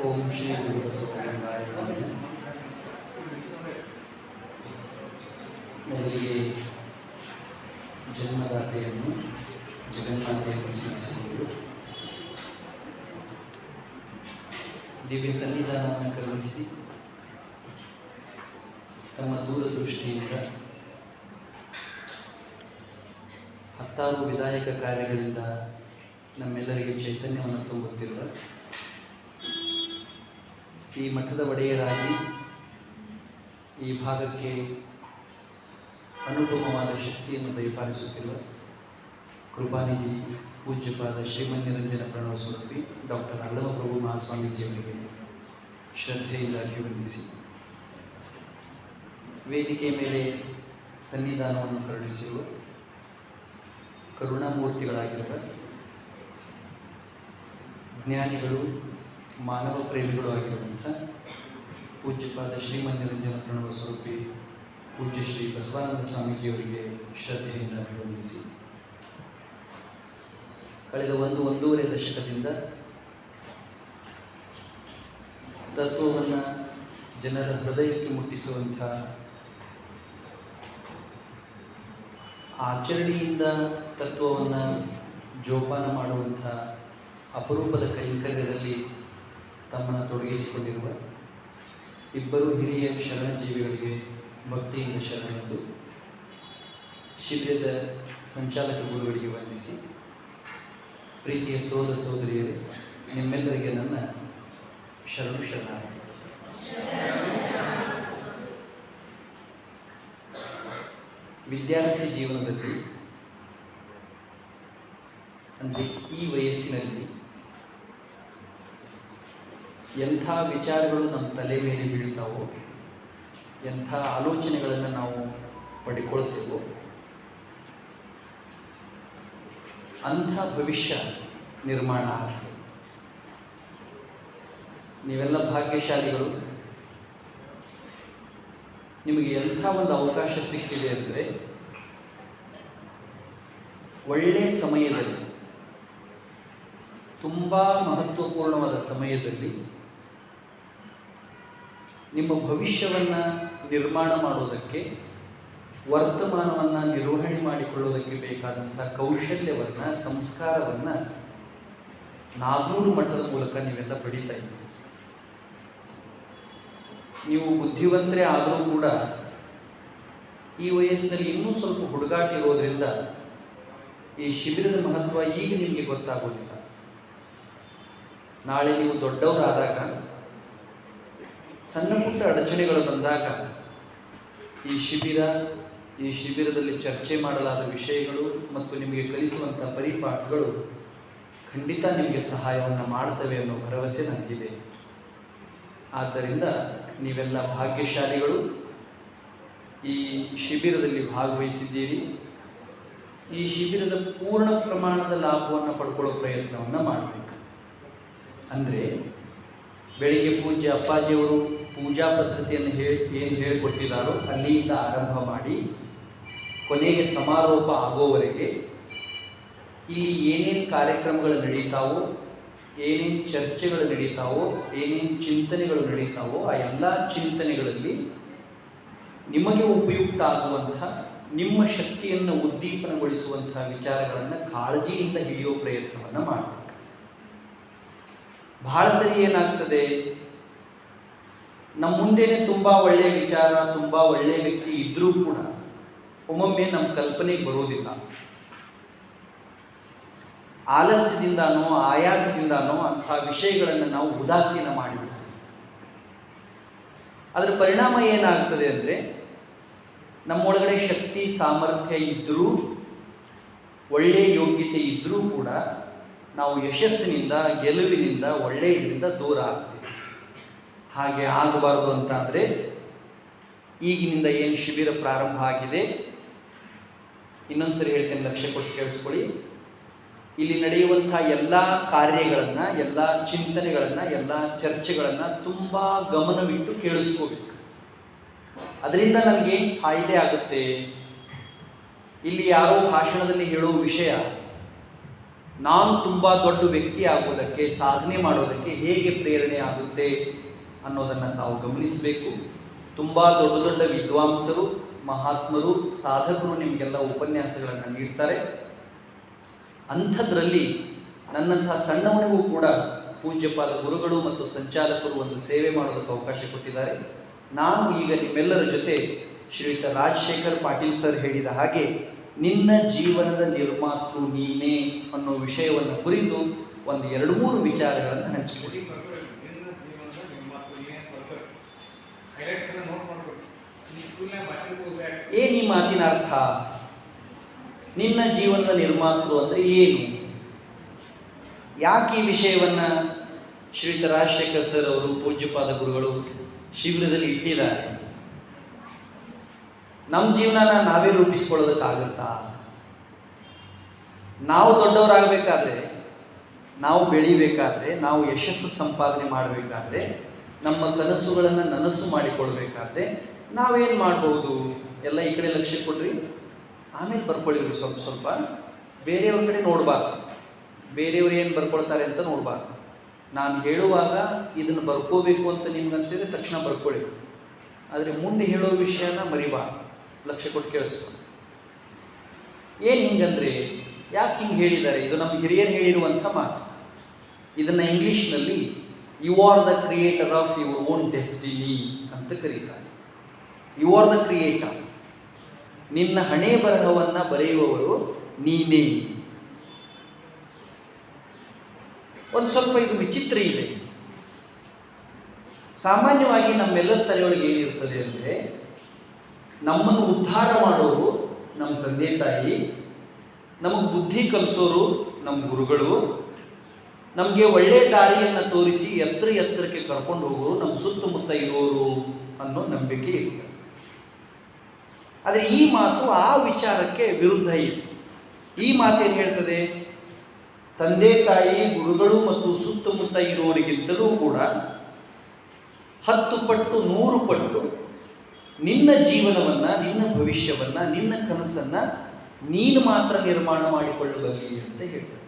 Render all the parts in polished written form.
ಓಂ ಶ್ರೀ ಗುರು ಬಸವಲಿಂಗಾಯ ನಮಃ. ಮೊದಲಿಗೆ ಜನ್ಮದಾತೆಯನ್ನು ಜಗನ್ಮಾತೆಯನ್ನು ಸ್ಮರಿಸುವುದು, ದಿವ್ಯ ಸನ್ನಿಧಾನವನ್ನು ಕರುಣಿಸಿ ತಮ್ಮ ದೂರದೃಷ್ಟಿಯಿಂದ ಹತ್ತಾರು ವಿಧಾಯಕ ಕಾರ್ಯಗಳಿಂದ ನಮ್ಮೆಲ್ಲರಿಗೆ ಚೈತನ್ಯವನ್ನು ತುಂಬುತ್ತಿರುವ ಈ ಮಠದ ಒಡೆಯರಾಗಿ ಈ ಭಾಗಕ್ಕೆ ಅನುಪಮವಾದ ಶಕ್ತಿಯನ್ನು ದಯಪಾಲಿಸುತ್ತಿರುವ ಕೃಪಾನಿಧಿ ಪೂಜ್ಯಪಾದ ಶ್ರೀಮನ್ನಿರಂಜನ ಪ್ರಣವ ಸ್ವರೂಪಿ ಡಾಕ್ಟರ್ ಅಲ್ಲಮಪ್ರಭು ಮಹಾಸ್ವಾಮೀಜಿಯವರಿಗೆ ಶ್ರದ್ಧೆಯಿಂದ ಅಭಿವಂದಿಸಿ, ವೇದಿಕೆಯ ಮೇಲೆ ಸನ್ನಿಧಾನವನ್ನು ಕರುಣಿಸಿರುವ ಕರುಣಾಮೂರ್ತಿಗಳಾಗಿರುವ ಜ್ಞಾನಿಗಳು, ಮಾನವ ಪ್ರೇಮಿಗಳು ಆಗಿರುವಂಥ ಪೂಜ್ಯಪಾದ ಶ್ರೀಮನ್ನಿರಂಜನ ಪ್ರಣವ ಸ್ವರೂಪಿ ಪೂಜ್ಯ ಶ್ರೀ ಬಸವಾನಂದ ಸ್ವಾಮೀಜಿಯವರಿಗೆ ಶ್ರದ್ಧೆಯಿಂದ ಅಭಿವಂದಿಸಿ, ಕಳೆದ ಒಂದೂವರೆ ದಶಕದಿಂದ ತತ್ವವನ್ನು ಜನರ ಹೃದಯಕ್ಕೆ ಮುಟ್ಟಿಸುವಂಥ, ಆಚರಣೆಯಿಂದ ತತ್ವವನ್ನು ಜೋಪಾನ ಮಾಡುವಂಥ ಅಪರೂಪದ ಕೈಂಕರ್ಯದಲ್ಲಿ ತಮ್ಮನ್ನು ತೊಡಗಿಸಿಕೊಂಡಿರುವ ಇಬ್ಬರು ಹಿರಿಯ ಶರಣಜೀವಿಗಳಿಗೆ ಭಕ್ತಿಯಿಂದ ಶರಣೆಂದು ಶಿಬಿರದ ಸಂಚಾಲಕ ಗುರುಗಳಿಗೆ ವಂದಿಸಿ, ಪ್ರೀತಿಯ ಸೋದರ ಸೋದರಿಯರೇ, ನಿಮ್ಮೆಲ್ಲರಿಗೆ ನನ್ನ ಶರಣಾರ್ಥಿ. ವಿದ್ಯಾರ್ಥಿ ಜೀವನದಲ್ಲಿ ಅಂದರೆ ಈ ವಯಸ್ಸಿನಲ್ಲಿ ಎಂಥ ವಿಚಾರಗಳು ನಮ್ಮ ತಲೆ ಮೇಲೆ ಬೀಳ್ತಾವೋ, ಎಂಥ ಆಲೋಚನೆಗಳನ್ನು ನಾವು ಪಡ್ಕೊಳ್ತೇವೋ, ಅಂಥ ಭವಿಷ್ಯ ನಿರ್ಮಾಣ ಆಗ್ತದೆ. ನೀವೆಲ್ಲ ಭಾಗ್ಯಶಾಲಿಗಳು. ನಿಮಗೆ ಎಂಥ ಒಂದು ಅವಕಾಶ ಸಿಕ್ಕಿದೆ ಅಂದರೆ, ಒಳ್ಳೆಯ ಸಮಯದಲ್ಲಿ, ತುಂಬ ಮಹತ್ವಪೂರ್ಣವಾದ ಸಮಯದಲ್ಲಿ ನಿಮ್ಮ ಭವಿಷ್ಯವನ್ನು ನಿರ್ಮಾಣ ಮಾಡೋದಕ್ಕೆ, ವರ್ತಮಾನವನ್ನು ನಿರ್ವಹಣೆ ಮಾಡಿಕೊಳ್ಳೋದಕ್ಕೆ ಬೇಕಾದಂಥ ಕೌಶಲ್ಯವನ್ನು, ಸಂಸ್ಕಾರವನ್ನು ನಾಗೂರು ಮಠದ ಮೂಲಕ ನೀವೆಲ್ಲ ಪಡೀತಾ ಇದ್ದೀರಿ. ನೀವು ಬುದ್ಧಿವಂತರೇ ಆದರೂ ಕೂಡ ಈ ವಯಸ್ಸಿನಲ್ಲಿ ಇನ್ನೂ ಸ್ವಲ್ಪ ಹುಡುಗಾಟ ಇರೋದ್ರಿಂದ ಈ ಶಿಬಿರದ ಮಹತ್ವ ಈಗ ನಿಮಗೆ ಗೊತ್ತಾಗೋದಿಲ್ಲ. ನಾಳೆ ನೀವು ದೊಡ್ಡವರಾದಾಗ, ಸಣ್ಣ ಪುಟ್ಟ ಅಡಚಣೆಗಳು ಬಂದಾಗ ಈ ಶಿಬಿರದಲ್ಲಿ ಚರ್ಚೆ ಮಾಡಲಾದ ವಿಷಯಗಳು ಮತ್ತು ನಿಮಗೆ ಕಲಿಸುವಂಥ ಪರಿಪಾಠಗಳು ಖಂಡಿತ ನಿಮಗೆ ಸಹಾಯವನ್ನು ಮಾಡ್ತವೆ ಅನ್ನೋ ಭರವಸೆ ನನಗಿದೆ. ಆದ್ದರಿಂದ ನೀವೆಲ್ಲ ಭಾಗ್ಯಶಾಲಿಗಳು. ಈ ಶಿಬಿರದಲ್ಲಿ ಭಾಗವಹಿಸಿದ್ದೀರಿ. ಈ ಶಿಬಿರದ ಪೂರ್ಣ ಪ್ರಮಾಣದ ಲಾಭವನ್ನು ಪಡ್ಕೊಳ್ಳೋ ಪ್ರಯತ್ನವನ್ನು ಮಾಡಬೇಕು. ಅಂದರೆ ಬೆಳಿಗ್ಗೆ ಪೂಜ್ಯ ಅಪ್ಪಾಜಿಯವರು ಪೂಜಾ ಪದ್ಧತಿಯನ್ನು ಏನು ಹೇಳಿಕೊಟ್ಟಿದ್ದಾರೋ ಅಲ್ಲಿಂದ ಆರಂಭ ಮಾಡಿ ಕೊನೆಗೆ ಸಮಾರೋಪ ಆಗೋವರೆಗೆ ಇಲ್ಲಿ ಏನೇನು ಕಾರ್ಯಕ್ರಮಗಳು ನಡೀತಾವೋ, ಏನೇನು ಚರ್ಚೆಗಳು ನಡೀತಾವೋ, ಏನೇನು ಚಿಂತನೆಗಳು ನಡೀತಾವೋ ಆ ಎಲ್ಲ ಚಿಂತನೆಗಳಲ್ಲಿ ನಿಮಗೆ ಉಪಯುಕ್ತ ಆಗುವಂಥ, ನಿಮ್ಮ ಶಕ್ತಿಯನ್ನು ಉದ್ದೀಪನಗೊಳಿಸುವಂಥ ವಿಚಾರಗಳನ್ನು ಕಾಳಜಿಯಿಂದ ಹಿಡಿಯೋ ಪ್ರಯತ್ನವನ್ನು ಮಾಡಬೇಕು. ಬಹಳ ಸರಿ ಏನಾಗ್ತದೆ, ನಮ್ಮ ಮುಂದೆನೇ ತುಂಬ ಒಳ್ಳೆಯ ವಿಚಾರ, ತುಂಬ ಒಳ್ಳೆಯ ವ್ಯಕ್ತಿ ಇದ್ದರೂ ಕೂಡ ಒಮ್ಮೊಮ್ಮೆ ನಮ್ಮ ಕಲ್ಪನೆಗೆ ಬರೋದಿಲ್ಲ. ಆಲಸ್ಯದಿಂದಾನೋ ಆಯಾಸದಿಂದಾನೋ ಅಂಥ ವಿಷಯಗಳನ್ನು ನಾವು ಉದಾಸೀನ ಮಾಡಿಬಿಡ್ತೀವಿ. ಅದರ ಪರಿಣಾಮ ಏನಾಗ್ತದೆ ಅಂದರೆ, ನಮ್ಮೊಳಗಡೆ ಶಕ್ತಿ ಸಾಮರ್ಥ್ಯ ಇದ್ದರೂ, ಒಳ್ಳೆಯ ಯೋಗ್ಯತೆ ಇದ್ದರೂ ಕೂಡ ನಾವು ಯಶಸ್ಸಿನಿಂದ, ಗೆಲುವಿನಿಂದ, ಒಳ್ಳೆಯದರಿಂದ ದೂರ ಆಗ್ತೀವಿ. ಹಾಗೆ ಆಗಬಾರ್ದು ಅಂತಾದರೆ ಈಗಿನಿಂದ ಏನು ಶಿಬಿರ ಪ್ರಾರಂಭ ಆಗಿದೆ, ಇನ್ನೊಂದ್ಸರಿ ಹೇಳ್ತೇನೆ, ಲಕ್ಷ್ಯ ಕೊಟ್ಟು ಕೇಳಿಸ್ಕೊಳ್ಳಿ. ಇಲ್ಲಿ ನಡೆಯುವಂಥ ಎಲ್ಲ ಕಾರ್ಯಗಳನ್ನು, ಎಲ್ಲ ಚಿಂತನೆಗಳನ್ನು, ಎಲ್ಲ ಚರ್ಚೆಗಳನ್ನು ತುಂಬ ಗಮನವಿಟ್ಟು ಕೇಳಿಸ್ಕೋಬೇಕು. ಅದರಿಂದ ನನಗೇನು ಫಾಯ್ದೆ ಆಗುತ್ತೆ? ಇಲ್ಲಿ ಯಾರೋ ಭಾಷಣದಲ್ಲಿ ಹೇಳುವ ವಿಷಯ ನಾನು ತುಂಬ ದೊಡ್ಡ ವ್ಯಕ್ತಿ ಆಗೋದಕ್ಕೆ, ಸಾಧನೆ ಮಾಡೋದಕ್ಕೆ ಹೇಗೆ ಪ್ರೇರಣೆ ಆಗುತ್ತೆ ಅನ್ನೋದನ್ನು ತಾವು ಗಮನಿಸಬೇಕು. ತುಂಬ ದೊಡ್ಡ ದೊಡ್ಡ ವಿದ್ವಾಂಸರು, ಮಹಾತ್ಮರು, ಸಾಧಕರು ನಿಮಗೆಲ್ಲ ಉಪನ್ಯಾಸಗಳನ್ನು ನೀಡ್ತಾರೆ. ಅಂಥದ್ರಲ್ಲಿ ನನ್ನಂಥ ಸಣ್ಣವನಿಗೂ ಕೂಡ ಪೂಜ್ಯಪಾದ ಗುರುಗಳು ಮತ್ತು ಸಂಚಾಲಕರು ಒಂದು ಸೇವೆ ಮಾಡೋದಕ್ಕೆ ಅವಕಾಶ ಕೊಟ್ಟಿದ್ದಾರೆ. ನಾನು ಈಗ ನಿಮ್ಮೆಲ್ಲರ ಜೊತೆ ಶ್ರೀಯುತ ರಾಜಶೇಖರ್ ಪಾಟೀಲ್ ಸರ್ ಹೇಳಿದ ಹಾಗೆ ನಿನ್ನ ಜೀವನದ ನಿರ್ಮಾತೃ ನೀನೇ ಅನ್ನೋ ವಿಷಯವನ್ನು ಕುರಿತು ಒಂದು 2-3 ವಿಚಾರಗಳನ್ನು ಹಂಚಿಕೊಡಿ. ಏನು ಈ ಮಾತಿನ ಅರ್ಥ? ನಿನ್ನ ಜೀವನದ ನಿರ್ಮಾತೃ ಅಂದರೆ ಏನು? ಯಾಕೆ ಈ ವಿಷಯವನ್ನು ಶ್ರೀಯುತ ರಾಜಶೇಖರ್ ಸರ್ ಅವರು, ಪೂಜ್ಯಪಾದ ಗುರುಗಳು ಶಿಬಿರದಲ್ಲಿ ಇಟ್ಟಿದ್ದಾರೆ? ನಮ್ಮ ಜೀವನನ ನಾವೇ ರೂಪಿಸ್ಕೊಳ್ಳೋದಕ್ಕಾಗುತ್ತಾ? ನಾವು ದೊಡ್ಡವರಾಗಬೇಕಾದ್ರೆ, ನಾವು ಬೆಳಿಬೇಕಾದ್ರೆ, ನಾವು ಯಶಸ್ಸು ಸಂಪಾದನೆ ಮಾಡಬೇಕಾದ್ರೆ, ನಮ್ಮ ಕನಸುಗಳನ್ನು ನನಸು ಮಾಡಿಕೊಳ್ಬೇಕಾದ್ರೆ ನಾವೇನು ಮಾಡ್ಬೋದು? ಎಲ್ಲ ಈ ಕಡೆ ಲಕ್ಷ್ಯ ಕೊಡ್ರಿ, ಆಮೇಲೆ ಬರ್ಕೊಳ್ಳಿರಿ. ಸ್ವಲ್ಪ ಸ್ವಲ್ಪ ಬೇರೆಯವ್ರ ಕಡೆ ನೋಡಬಾರ್ದು, ಬೇರೆಯವ್ರು ಏನು ಬರ್ಕೊಳ್ತಾರೆ ಅಂತ ನೋಡಬಾರ್ದು. ನಾನು ಹೇಳುವಾಗ ಇದನ್ನು ಬರ್ಕೋಬೇಕು ಅಂತ ನಿಮ್ಗೆ ಅನಿಸಿದ್ರೆ ತಕ್ಷಣ ಬರ್ಕೊಳ್ಳಿ, ಆದರೆ ಮುಂದೆ ಹೇಳೋ ವಿಷಯನ ಮರಿಬಾರ್ದು, ಲಕ್ಷ್ಯ ಕೊಟ್ಟು ಕೇಳಿಸ್ಕೊಂಡು. ಏನು ಹಿಂಗಂದ್ರೆ, ಯಾಕೆ ಹಿಂಗೆ ಹೇಳಿದ್ದಾರೆ? ಇದು ನಮ್ಮ ಹಿರಿಯರು ಹೇಳಿರುವಂಥ ಮಾತು. ಇದನ್ನು ಇಂಗ್ಲೀಷ್ನಲ್ಲಿ you are the creator of your own destiny ಅಂತ ಕರೀತಾರೆ. ಯು ಆರ್ ದ ಕ್ರಿಯೇಟರ್, ನಿನ್ನ ಹಣೆ ಬರಹವನ್ನು ಬರೆಯುವವರು ನೀನೇ. ಒಂದು ಸ್ವಲ್ಪ ಇದು ವಿಚಿತ್ರ ಇದೆ. ಸಾಮಾನ್ಯವಾಗಿ ನಮ್ಮೆಲ್ಲರ ತಲೆಯೊಳಗೆ ಏನಿರ್ತದೆ ಅಂದರೆ, ನಮ್ಮನ್ನು ಉದ್ಧಾರ ಮಾಡೋರು ನಮ್ಮ ತಂದೆ ತಾಯಿ, ನಮಗೆ ಬುದ್ಧಿ ಕಲಿಸೋರು ನಮ್ಮ ಗುರುಗಳು, ನಮಗೆ ಒಳ್ಳೆಯ ದಾರಿಯನ್ನು ತೋರಿಸಿ ಎತ್ತರಕ್ಕೆ ಕರ್ಕೊಂಡು ಹೋಗೋರು ನಮ್ಮ ಸುತ್ತಮುತ್ತ ಇರೋರು ಅನ್ನೋ ನಂಬಿಕೆ ಇರುತ್ತೆ. ಆದರೆ ಈ ಮಾತು ಆ ವಿಚಾರಕ್ಕೆ ವಿರುದ್ಧ ಇದೆ. ಈ ಮಾತೇನು ಹೇಳ್ತದೆ? ತಂದೆ ತಾಯಿ, ಗುರುಗಳು ಮತ್ತು ಸುತ್ತಮುತ್ತ ಇರುವವರಿಗಿಂತಲೂ ಕೂಡ 10 ಪಟ್ಟು 100 ಪಟ್ಟು ನಿನ್ನ ಜೀವನವನ್ನು, ನಿನ್ನ ಭವಿಷ್ಯವನ್ನು, ನಿನ್ನ ಕನಸನ್ನು ನೀನು ಮಾತ್ರ ನಿರ್ಮಾಣ ಮಾಡಿಕೊಳ್ಳಬಲ್ಲಿ ಅಂತ ಹೇಳ್ತಾರೆ.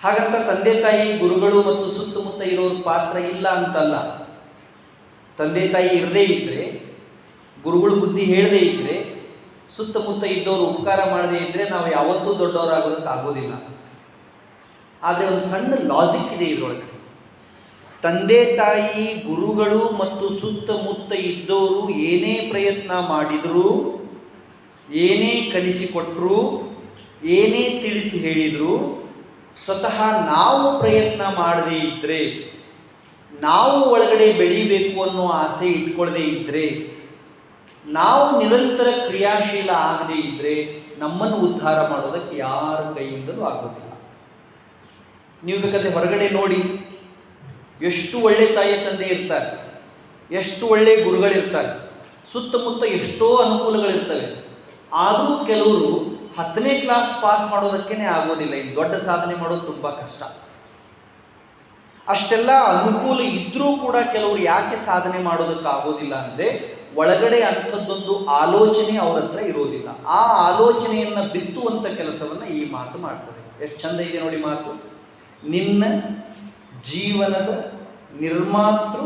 ಹಾಗಂತ ತಂದೆ ತಾಯಿ, ಗುರುಗಳು ಮತ್ತು ಸುತ್ತಮುತ್ತ ಇರೋರ ಪಾತ್ರ ಇಲ್ಲ ಅಂತಲ್ಲ. ತಂದೆ ತಾಯಿ ಇರದೇ ಇದ್ದರೆ, ಗುರುಗಳು ಬುದ್ಧಿ ಹೇಳದೇ ಇದ್ದರೆ, ಸುತ್ತಮುತ್ತ ಇದ್ದವರು ಉಪಕಾರ ಮಾಡದೇ ಇದ್ದರೆ ನಾವು ಯಾವತ್ತೂ ದೊಡ್ಡವರಾಗೋದಕ್ಕೆ ಆಗೋದಿಲ್ಲ. ಆದರೆ ಒಂದು ಸಣ್ಣ ಲಾಜಿಕ್ ಇದೆ ಇದರೊಳಗೆ. ತಂದೆ ತಾಯಿ, ಗುರುಗಳು ಮತ್ತು ಸುತ್ತಮುತ್ತ ಇದ್ದವರು ಏನೇ ಪ್ರಯತ್ನ ಮಾಡಿದರೂ, ಏನೇ ಕಲಿಸಿಕೊಟ್ಟರು, ಏನೇ ತಿಳಿಸಿ ಹೇಳಿದರು, ಸ್ವತಃ ನಾವು ಪ್ರಯತ್ನ ಮಾಡದೇ ಇದ್ದರೆ, ನಾವು ಒಳಗಡೆ ಬೆಳೀಬೇಕು ಅನ್ನೋ ಆಸೆ ಇಟ್ಕೊಳ್ಳದೇ ಇದ್ದರೆ, ನಾವು ನಿರಂತರ ಕ್ರಿಯಾಶೀಲ ಆಗದೇ ಇದ್ದರೆ ನಮ್ಮನ್ನು ಉದ್ಧಾರ ಮಾಡೋದಕ್ಕೆ ಯಾರ ಕೈಯಿಂದಲೂ ಆಗೋದಿಲ್ಲ. ನೀವು ಬೇಕಾದ್ರೆ ಹೊರಗಡೆ ನೋಡಿ, ಎಷ್ಟು ಒಳ್ಳೆ ತಾಯಿ ತಂದೆ ಇರ್ತಾರೆ, ಎಷ್ಟು ಒಳ್ಳೆ ಗುರುಗಳಿರ್ತಾರೆ, ಸುತ್ತಮುತ್ತ ಎಷ್ಟೋ ಅನುಕೂಲಗಳಿರ್ತವೆ. ಆದರೂ ಕೆಲವರು 10ನೇ ಕ್ಲಾಸ್ ಪಾಸ್ ಮಾಡೋದಕ್ಕೇ ಆಗೋದಿಲ್ಲ. ಈ ದೊಡ್ಡ ಸಾಧನೆ ಮಾಡೋದು ತುಂಬ ಕಷ್ಟ. ಅಷ್ಟೆಲ್ಲ ಅನುಕೂಲ ಇದ್ದರೂ ಕೂಡ ಕೆಲವರು ಯಾಕೆ ಸಾಧನೆ ಮಾಡೋದಕ್ಕೆ ಆಗೋದಿಲ್ಲ ಅಂದರೆ, ಒಳಗಡೆ ಅಂಥದ್ದೊಂದು ಆಲೋಚನೆ ಅವ್ರ ಹತ್ರ ಇರೋದಿಲ್ಲ. ಆ ಆಲೋಚನೆಯನ್ನು ಬಿತ್ತುವಂಥ ಕೆಲಸವನ್ನು ಈ ಮಾತು ಮಾಡ್ತದೆ. ಎಷ್ಟು ಚಂದ ಇದೆ ನೋಡಿ ಮಾತು. ನಿನ್ನ ಜೀವನದ ನಿರ್ಮಾತೃ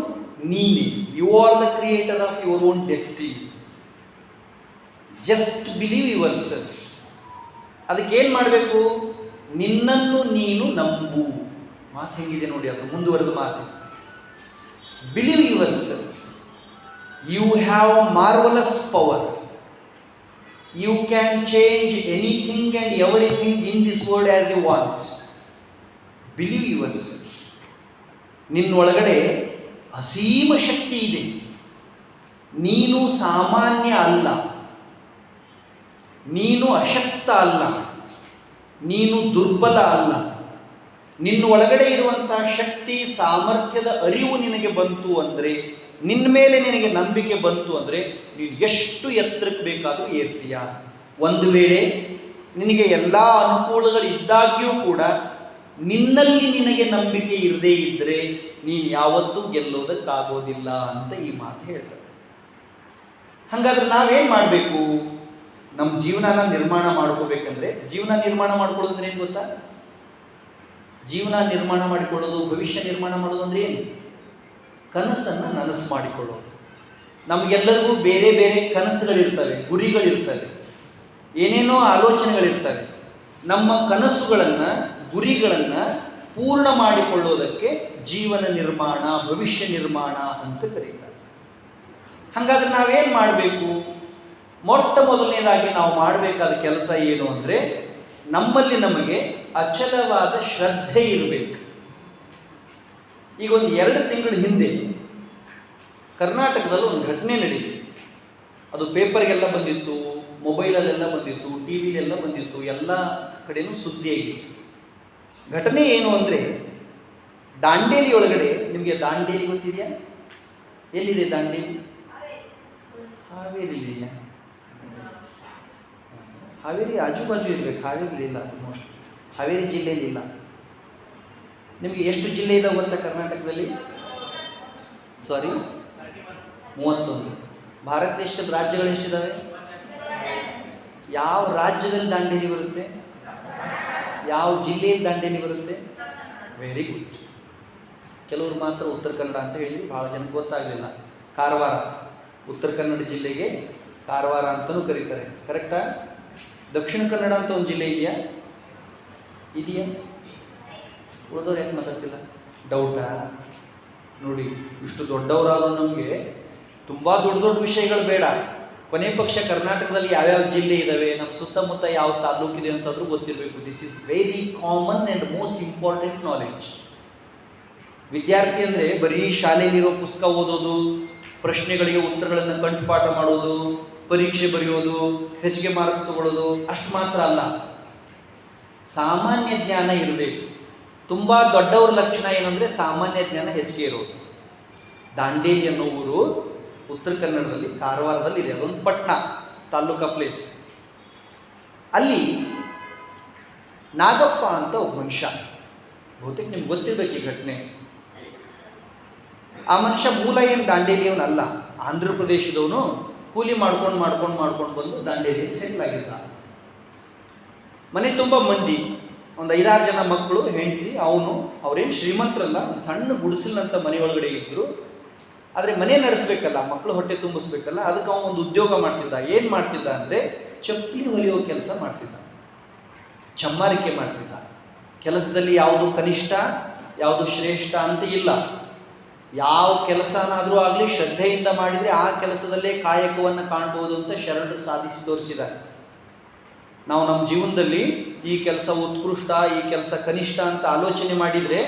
ನೀನೆ. You are the creator of your own destiny. Just believe yourself. ಅದಕ್ಕೇನು ಮಾಡಬೇಕು? ನಿನ್ನನ್ನು ನೀನು ನಂಬು. ಮಾತು ಹೆಂಗಿದೆ ನೋಡಿ, ಅದು ಮುಂದುವರೆದ ಮಾತು. Believe yourself. You have marvellous power. You can change anything and everything in this world as you want. Believe yourself. ನಿನ್ನೊಳಗಡೆ ಅಸೀಮ ಶಕ್ತಿ ಇದೆ. ನೀನು ಸಾಮಾನ್ಯ ಅಲ್ಲ, ನೀನು ಅಶಕ್ತ ಅಲ್ಲ, ನೀನು ದುರ್ಬಲ ಅಲ್ಲ. ನಿನ್ನ ಒಳಗಡೆ ಇರುವಂಥ ಶಕ್ತಿ, ಸಾಮರ್ಥ್ಯದ ಅರಿವು ನಿನಗೆ ಬಂತು ಅಂದರೆ, ನಿನ್ನ ಮೇಲೆ ನಿನಗೆ ನಂಬಿಕೆ ಬಂತು ಅಂದರೆ, ನೀನು ಎಷ್ಟು ಎತ್ತರಕ್ಕೆ ಬೇಕಾದರೂ ಏರ್ತೀಯ. ಒಂದು ವೇಳೆ ನಿನಗೆ ಎಲ್ಲ ಅನುಕೂಲಗಳಿದ್ದಾಗ್ಯೂ ಕೂಡ ನಿನ್ನಲ್ಲಿ ನಿನಗೆ ನಂಬಿಕೆ ಇರದೇ ಇದ್ದರೆ ನೀನು ಯಾವತ್ತೂ ಗೆಲ್ಲೋದಕ್ಕಾಗೋದಿಲ್ಲ ಅಂತ ಈ ಮಾತು ಹೇಳ್ತಾರೆ. ಹಾಗಾದ್ರೆ ನಾವೇನು ಮಾಡಬೇಕು? ನಮ್ಮ ಜೀವನನ ನಿರ್ಮಾಣ ಮಾಡ್ಕೋಬೇಕಂದ್ರೆ, ಜೀವನ ನಿರ್ಮಾಣ ಮಾಡ್ಕೊಳ್ಳೋದಂದ್ರೆ ಏನು ಗೊತ್ತಾ? ಜೀವನ ನಿರ್ಮಾಣ ಮಾಡಿಕೊಳ್ಳೋದು, ಭವಿಷ್ಯ ನಿರ್ಮಾಣ ಮಾಡೋದು ಅಂದ್ರೆ ಏನು? ಕನಸನ್ನು ನನಸು ಮಾಡಿಕೊಳ್ಳೋದು. ನಮಗೆಲ್ಲರಿಗೂ ಬೇರೆ ಬೇರೆ ಕನಸುಗಳಿರ್ತವೆ, ಗುರಿಗಳಿರ್ತವೆ, ಏನೇನೋ ಆಲೋಚನೆಗಳಿರ್ತವೆ. ನಮ್ಮ ಕನಸುಗಳನ್ನು, ಗುರಿಗಳನ್ನು ಪೂರ್ಣ ಮಾಡಿಕೊಳ್ಳೋದಕ್ಕೆ ಜೀವನ ನಿರ್ಮಾಣ, ಭವಿಷ್ಯ ನಿರ್ಮಾಣ ಅಂತ ಕರೀತಾರೆ. ಹಾಗಾದ್ರೆ ನಾವೇನು ಮಾಡಬೇಕು? ಮೊಟ್ಟ ಮೊದಲನೇದಾಗಿ ನಾವು ಮಾಡಬೇಕಾದ ಕೆಲಸ ಏನು ಅಂದರೆ, ನಮ್ಮಲ್ಲಿ ನಮಗೆ ಅಚಲವಾದ ಶ್ರದ್ಧೆ ಇರಬೇಕು. ಈಗ ಒಂದು 2 ತಿಂಗಳ ಹಿಂದೆ ಕರ್ನಾಟಕದಲ್ಲಿ ಒಂದು ಘಟನೆ ನಡೀತು. ಅದು ಪೇಪರ್ಗೆಲ್ಲ ಬಂದಿತ್ತು, ಮೊಬೈಲಲ್ಲೆಲ್ಲ ಬಂದಿತ್ತು, ಟಿ ವಿಲೆಲ್ಲ ಬಂದಿತ್ತು, ಎಲ್ಲ ಕಡೆನೂ ಸುದ್ದಿ ಆಗಿತ್ತು. ಘಟನೆ ಏನು ಅಂದರೆ, ದಾಂಡೇಲಿ ಒಳಗಡೆ, ನಿಮಗೆ ದಾಂಡೇಲಿ ಗೊತ್ತಿದೆಯಾ? ಎಲ್ಲಿದೆ ದಾಂಡೇಲಿ? ಹಾವೇರಿ ಇದೆಯಾ? ಹಾವೇರಿ ಆಜುಬಾಜು ಇರಬೇಕು, ಹಾವೇರಿ ಇಲ್ಲ, ಮೋಸ್ಟ್ ಹಾವೇರಿ ಜಿಲ್ಲೆಯಲ್ಲಿ ಇಲ್ಲ. ನಿಮಗೆ ಎಷ್ಟು ಜಿಲ್ಲೆ ಇದಾವೆ ಗೊತ್ತಾ ಕರ್ನಾಟಕದಲ್ಲಿ? 31. ಭಾರತ ದೇಶದ ರಾಜ್ಯಗಳು ಎಷ್ಟಿದ್ದಾವೆ? ಯಾವ ರಾಜ್ಯದಲ್ಲಿ ದಾಂಡೇಲಿ ಬರುತ್ತೆ? ಯಾವ ಜಿಲ್ಲೆಯಲ್ಲಿ ದಾಂಡೇಲಿ ಬರುತ್ತೆ? Very good. ಕೆಲವರು ಮಾತ್ರ ಉತ್ತರ ಕನ್ನಡ ಅಂತ ಹೇಳಿದ್ವಿ, ಭಾಳ ಜನಕ್ಕೆ ಗೊತ್ತಾಗಲಿಲ್ಲ. ಕಾರವಾರ, ಉತ್ತರ ಕನ್ನಡ ಜಿಲ್ಲೆಗೆ ಕಾರವಾರ ಅಂತಲೂ ಕರೀತಾರೆ. ಕರೆಕ್ಟಾ? ದಕ್ಷಿಣ ಕನ್ನಡ ಅಂತ ಒಂದು ಜಿಲ್ಲೆ ಇದೆಯಾ? ಉಳಿದವ್ರು ಯಾಕೆ ಮಾತಾಡ್ತಿಲ್ಲ? ಡೌಟಾ? ನೋಡಿ, ಇಷ್ಟು ದೊಡ್ಡವರಾದ ನಮಗೆ ತುಂಬ ದೊಡ್ಡ ದೊಡ್ಡ ವಿಷಯಗಳು ಬೇಡ. ಕೊನೆ ಪಕ್ಷ ಕರ್ನಾಟಕದಲ್ಲಿ ಯಾವ್ಯಾವ ಜಿಲ್ಲೆ ಇದ್ದಾವೆ, ನಮ್ಮ ಸುತ್ತಮುತ್ತ ಯಾವ ತಾಲೂಕಿದೆ ಅಂತಾದ್ರೂ ಗೊತ್ತಿರಬೇಕು. This is very common and most important knowledge. ವಿದ್ಯಾರ್ಥಿ ಅಂದರೆ ಬರೀ ಶಾಲೆಯಲ್ಲಿರೋ ಪುಸ್ತಕ ಓದೋದು, ಪ್ರಶ್ನೆಗಳಿಗೆ ಉತ್ತರಗಳನ್ನು ಕಂಠಪಾಠ ಮಾಡೋದು, ಪರೀಕ್ಷೆ ಬರೆಯೋದು, ಹೆಚ್ಚಿಗೆ ಮಾರ್ಕ್ಸ್ ತಗೊಳ್ಳೋದು ಅಷ್ಟು ಮಾತ್ರ ಅಲ್ಲ. ಸಾಮಾನ್ಯ ಜ್ಞಾನ ಇರಬೇಕು. ತುಂಬ ದೊಡ್ಡವ್ರ ಲಕ್ಷಣ ಏನಂದರೆ ಸಾಮಾನ್ಯ ಜ್ಞಾನ ಹೆಚ್ಚಿಗೆ ಇರೋದು. ದಾಂಡೇಲಿ ಅನ್ನೋ ಊರು ಉತ್ತರ ಕನ್ನಡದಲ್ಲಿ, ಕಾರವಾರದಲ್ಲಿ ಇದೆ. ಅದೊಂದು ಪಟ್ಟಣ, ತಾಲೂಕಾ ಪ್ಲೇಸ್. ಅಲ್ಲಿ ನಾಗಪ್ಪ ಅಂತ ಒಬ್ಬ ಮನುಷ್ಯ, ಬಹುತೇಕ ನಿಮ್ಗೆ ಗೊತ್ತಿರಬೇಕು ಈ ಘಟನೆ. ಆ ಮನುಷ್ಯ ಮೂಲ ಏನು ದಾಂಡೇಲಿಯವನಲ್ಲ, ಆಂಧ್ರ ಪ್ರದೇಶದವನು. ಕೂಲಿ ಮಾಡ್ಕೊಂಡು ಬಂದು ದಾಂಡೇಲಿಯಲ್ಲಿ ಸೆಟ್ಲ್ ಆಗಿದ್ದ. ಮನೆ ತುಂಬ ಮಂದಿ, ಒಂದು 5-6 ಜನ ಮಕ್ಕಳು, ಹೆಂಡತಿ, ಅವನು. ಅವ್ರೇನು ಶ್ರೀಮಂತರಲ್ಲ, ಒಂದು ಸಣ್ಣ ಗುಡಿಸಲಿನಂಥ ಮನೆಯೊಳಗಡೆ ಇದ್ದರು. ಆದರೆ ಮನೆ ನಡೆಸಬೇಕಲ್ಲ, ಮಕ್ಕಳು ಹೊಟ್ಟೆ ತುಂಬಿಸ್ಬೇಕಲ್ಲ, ಅದಕ್ಕೆ ಅವನು ಒಂದು ಉದ್ಯೋಗ ಮಾಡ್ತಿದ್ದ. ಏನು ಮಾಡ್ತಿದ್ದ ಅಂದರೆ ಚಪ್ಪಲಿ ಹೊಲಿಯೋ ಕೆಲಸ ಮಾಡ್ತಿದ್ದ, ಚಮ್ಮಾರಿಕೆ ಮಾಡ್ತಿದ್ದ. ಕೆಲಸದಲ್ಲಿ ಯಾವುದು ಕನಿಷ್ಠ, ಯಾವುದು ಶ್ರೇಷ್ಠ ಅಂತ ಇಲ್ಲ. ಯಾವ ಕೆಲಸನಾದರೂ ಆಗಲಿ ಶ್ರದ್ಧೆಯಿಂದ ಮಾಡಿದರೆ ಆ ಕೆಲಸದಲ್ಲೇ ಕಾಯಕವನ್ನು ಕಾಣ್ಬೋದು ಅಂತ ಶರಣರು ಸಾಧಿಸಿ ತೋರಿಸಿದ್ದಾರೆ. ನಾವು ನಮ್ಮ ಜೀವನದಲ್ಲಿ ಈ ಕೆಲಸ ಉತ್ಕೃಷ್ಟ, ಈ ಕೆಲಸ ಕನಿಷ್ಠ ಅಂತ ಆಲೋಚನೆ ಮಾಡಿದರೆ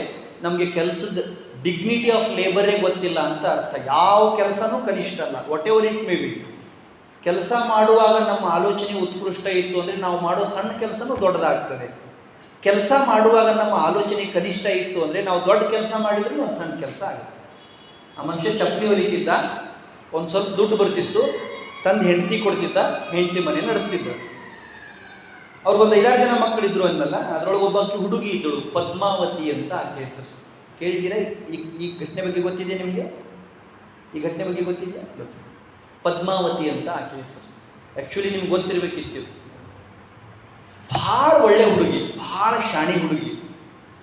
ನಮಗೆ ಕೆಲಸದ ಡಿಗ್ನಿಟಿ ಆಫ್ ಲೇಬರೇ ಗೊತ್ತಿಲ್ಲ ಅಂತ ಅರ್ಥ. ಯಾವ ಕೆಲಸನೂ ಕನಿಷ್ಠ ಅಲ್ಲ, what ever it may be. ಕೆಲಸ ಮಾಡುವಾಗ ನಮ್ಮ ಆಲೋಚನೆ ಉತ್ಕೃಷ್ಟ ಇತ್ತು ಅಂದರೆ ನಾವು ಮಾಡೋ ಸಣ್ಣ ಕೆಲಸನೂ ದೊಡ್ಡದಾಗ್ತದೆ. ಕೆಲಸ ಮಾಡುವಾಗ ನಮ್ಮ ಆಲೋಚನೆ ಕನಿಷ್ಠ ಇತ್ತು ಅಂದರೆ ನಾವು ದೊಡ್ಡ ಕೆಲಸ ಮಾಡಿದ್ರೆ ಒಂದು ಸಣ್ಣ ಕೆಲಸ ಆಗುತ್ತೆ. ಆ ಮನುಷ್ಯ ಚಪ್ಪಲಿ ಹೊಲಿತಿದ್ದ, ಒಂದು ಸ್ವಲ್ಪ ದುಡ್ಡು ಬರ್ತಿತ್ತು, ತಂದು ಹೆಂಡತಿ ಕೊಡ್ತಿದ್ದ, ಹೆಂಡತಿ ಮನೆ ನಡೆಸ್ತಿದ್ದ. ಅವ್ರಿಗೊಂದು 5-6 ಜನ ಮಕ್ಕಳಿದ್ರು ಅಂದಲ್ಲ, ಅದರೊಳಗೆ ಒಬ್ಬ ಹುಡುಗಿ ಇದ್ದಳು, ಪದ್ಮಾವತಿ ಅಂತ ಆಕೆ ಹೆಸರು. ಕೇಳಿದ್ದೀರಾ? ಈ ಘಟನೆ ಬಗ್ಗೆ ಗೊತ್ತಿದೆ ನಿಮಗೆ? ಈ ಘಟನೆ ಬಗ್ಗೆ ಗೊತ್ತಿದೆಯಾ? ಗೊತ್ತಿದೆ. ಪದ್ಮಾವತಿ ಅಂತ ಆಕೆ ಹೆಸರು. ಆ್ಯಕ್ಚುಲಿ ನಿಮ್ಗೆ ಗೊತ್ತಿರಬೇಕಿತ್ತು. ಭಾಳ ಒಳ್ಳೆ ಹುಡುಗಿ, ಭಾಳ ಶಾಣೆ ಹುಡುಗಿ.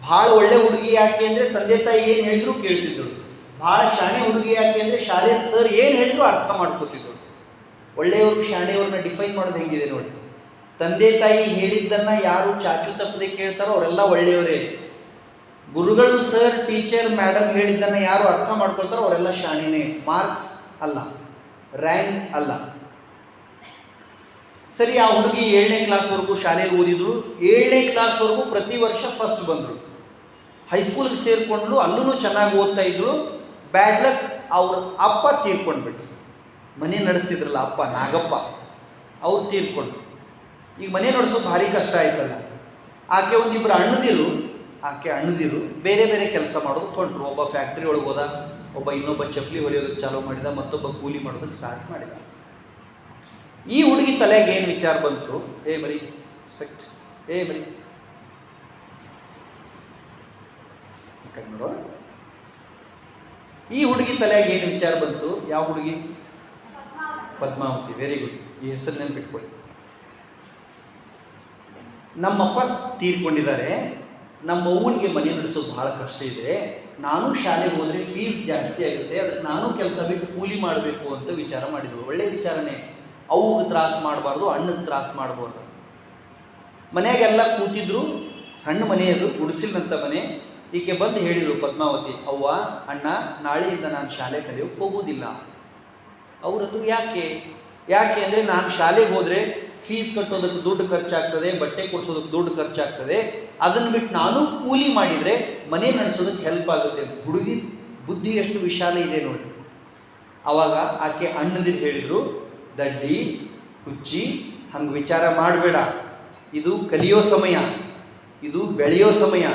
ಭಾಳ ಒಳ್ಳೆ ಹುಡುಗಿ ಯಾಕೆ ಅಂದರೆ ತಂದೆ ತಾಯಿ ಏನು ಹೇಳಿದ್ರು ಕೇಳ್ತಿದ್ದಳು. ಭಾಳ ಶಾಣೆ ಹುಡುಗಿ ಯಾಕೆ ಅಂದರೆ ಶಾಲೆಯ ಸರ್ ಏನು ಹೇಳಿದ್ರು ಅರ್ಥ ಮಾಡ್ಕೋತಿದ್ದಳು. ಒಳ್ಳೆಯವ್ರಿಗೆ ಶಾಣೆಯವ್ರನ್ನ ಡಿಫೈನ್ ಮಾಡೋದು ಹೆಂಗಿದೆ ನೋಡಿ. ತಂದೆ ತಾಯಿ ಹೇಳಿದ್ದನ್ನು ಯಾರು ಚಾಚು ತಪ್ಪದೆ ಕೇಳ್ತಾರೋ ಅವರೆಲ್ಲ ಒಳ್ಳೆಯವರೇ. ಗುರುಗಳು, ಸರ್, ಟೀಚರ್, ಮೇಡಮ್ ಹೇಳಿದ್ದನ್ನು ಯಾರು ಅರ್ಥ ಮಾಡ್ಕೊಳ್ತಾರೋ ಅವರೆಲ್ಲ ಶಾಣೆನೇ. ಮಾರ್ಕ್ಸ್ ಅಲ್ಲ, ರ್ಯಾಂಕ್ ಅಲ್ಲ. ಸರಿ, ಆ ಹುಡುಗಿ 7ನೇ ಕ್ಲಾಸ್ವರೆಗೂ ಶಾಲೆಗೆ ಓದಿದ್ರು. 7ನೇ ಕ್ಲಾಸ್ವರೆಗೂ ಪ್ರತಿ ವರ್ಷ ಫಸ್ಟ್ ಬಂದರು. ಹೈಸ್ಕೂಲ್ಗೆ ಸೇರಿಕೊಂಡ್ಲು, ಅಲ್ಲೂ ಚೆನ್ನಾಗಿ ಓದ್ತಾ ಇದ್ರು. ಬ್ಯಾಡ್ ಲಕ್, ಅವ್ರ ಅಪ್ಪ ತೀರ್ಕೊಂಡ್ಬಿಟ್ರು. ಮನೆ ನಡೆಸ್ತಿದ್ರಲ್ಲ ಅಪ್ಪ, ನಾಗಪ್ಪ, ಅವ್ರು ತೀರ್ಕೊಂಡ್ರು. ಈಗ ಮನೆ ನಡೆಸೋದು ಭಾರಿ ಕಷ್ಟ ಆಯ್ತಲ್ಲ. ಆಕೆ ಒಂದಿಬ್ಬರು ಅಣ್ಣದಿರು ಬೇರೆ ಬೇರೆ ಕೆಲಸ ಮಾಡೋದು ಕೊಂಡ್ರು. ಒಬ್ಬ ಫ್ಯಾಕ್ಟ್ರಿ ಒಳಗೆ ಹೋದ, ಒಬ್ಬ ಇನ್ನೊಬ್ಬ ಚಪ್ಪಲಿ ಹೊಲಿಯೋದಕ್ಕೆ ಚಾಲೂ ಮಾಡಿದ, ಮತ್ತೊಬ್ಬ ಕೂಲಿ ಮಾಡೋದಕ್ಕೆ ಸ್ಟಾರ್ಟ್ ಮಾಡಿದ. ಈ ಹುಡುಗಿ ತಲೆಗೆ ಏನು ವಿಚಾರ ಬಂತು? ನೋಡು, ಈ ಹುಡುಗಿ ತಲೆಗೆ ಏನು ವಿಚಾರ ಬಂತು? ಯಾವ ಹುಡುಗಿ? ಪದ್ಮಾವತಿ. ವೆರಿ ಗುಡ್, ಈ ಹೆಸರು ನೆನ್ಪಿಟ್ಕೊಳ್ಳಿ. ನಮ್ಮಪ್ಪ ತೀರ್ಕೊಂಡಿದ್ದಾರೆ, ನಮ್ಮ ಅವ್ವನಿಗೆ ಮನೆ ನಡೆಸೋದು ಭಾಳ ಕಷ್ಟ ಇದೆ, ನಾನು ಶಾಲೆಗೆ ಹೋದರೆ ಫೀಸ್ ಜಾಸ್ತಿ ಆಗುತ್ತೆ, ಅದಕ್ಕೆ ನಾನು ಕೆಲಸ ಬಿಟ್ಟು ಕೂಲಿ ಮಾಡಬೇಕು ಅಂತ ವಿಚಾರ ಮಾಡಿದರು. ಒಳ್ಳೆಯ ವಿಚಾರನೇ. ಅವ್ಗೆ ತ್ರಾಸು ಮಾಡಬಾರ್ದು, ಅಣ್ಣಗೆ ತ್ರಾಸು ಮಾಡಬಾರ್ದು. ಮನೆಯಾಗೆಲ್ಲ ಕೂತಿದ್ರು, ಸಣ್ಣ ಮನೆಯದು, ಗುಡಿಸಿಲ್ನಂಥ ಮನೆ. ಈಕೆ ಬಂದು ಹೇಳಿದರು ಪದ್ಮಾವತಿ, ಅವ್ವ ಅಣ್ಣ ನಾಳೆಯಿಂದ ನಾನು ಶಾಲೆ ಕಲಿಯೋಕ್ಕೆ ಹೋಗೋದಿಲ್ಲ. ಅವರದು ಯಾಕೆ ಅಂದರೆ ನಾನು ಶಾಲೆಗೆ ಹೋದರೆ ಫೀಸ್ ಕಟ್ಟೋದಕ್ಕೆ ದುಡ್ಡು ಖರ್ಚಾಗ್ತದೆ, ಬಟ್ಟೆ ಕೊಡಿಸೋದಕ್ಕೆ ದುಡ್ಡು ಖರ್ಚಾಗ್ತದೆ, ಅದನ್ನು ಬಿಟ್ಟು ನಾನು ಕೂಲಿ ಮಾಡಿದರೆ ಮನೆ ನಡೆಸೋದಕ್ಕೆ ಹೆಲ್ಪ್ ಆಗುತ್ತೆ. ಹುಡುಗಿ ಬುದ್ಧಿ ಎಷ್ಟು ವಿಶಾಲ ಇದೆ ನೋಡಿ. ಆವಾಗ ಆಕೆ ಅಣ್ಣದಿರು ಹೇಳಿದರು, ದಡ್ಡಿ ಹುಚ್ಚಿ ಹಂಗೆ ವಿಚಾರ ಮಾಡಬೇಡ, ಇದು ಕಲಿಯೋ ಸಮಯ, ಇದು ಬೆಳೆಯೋ ಸಮಯ,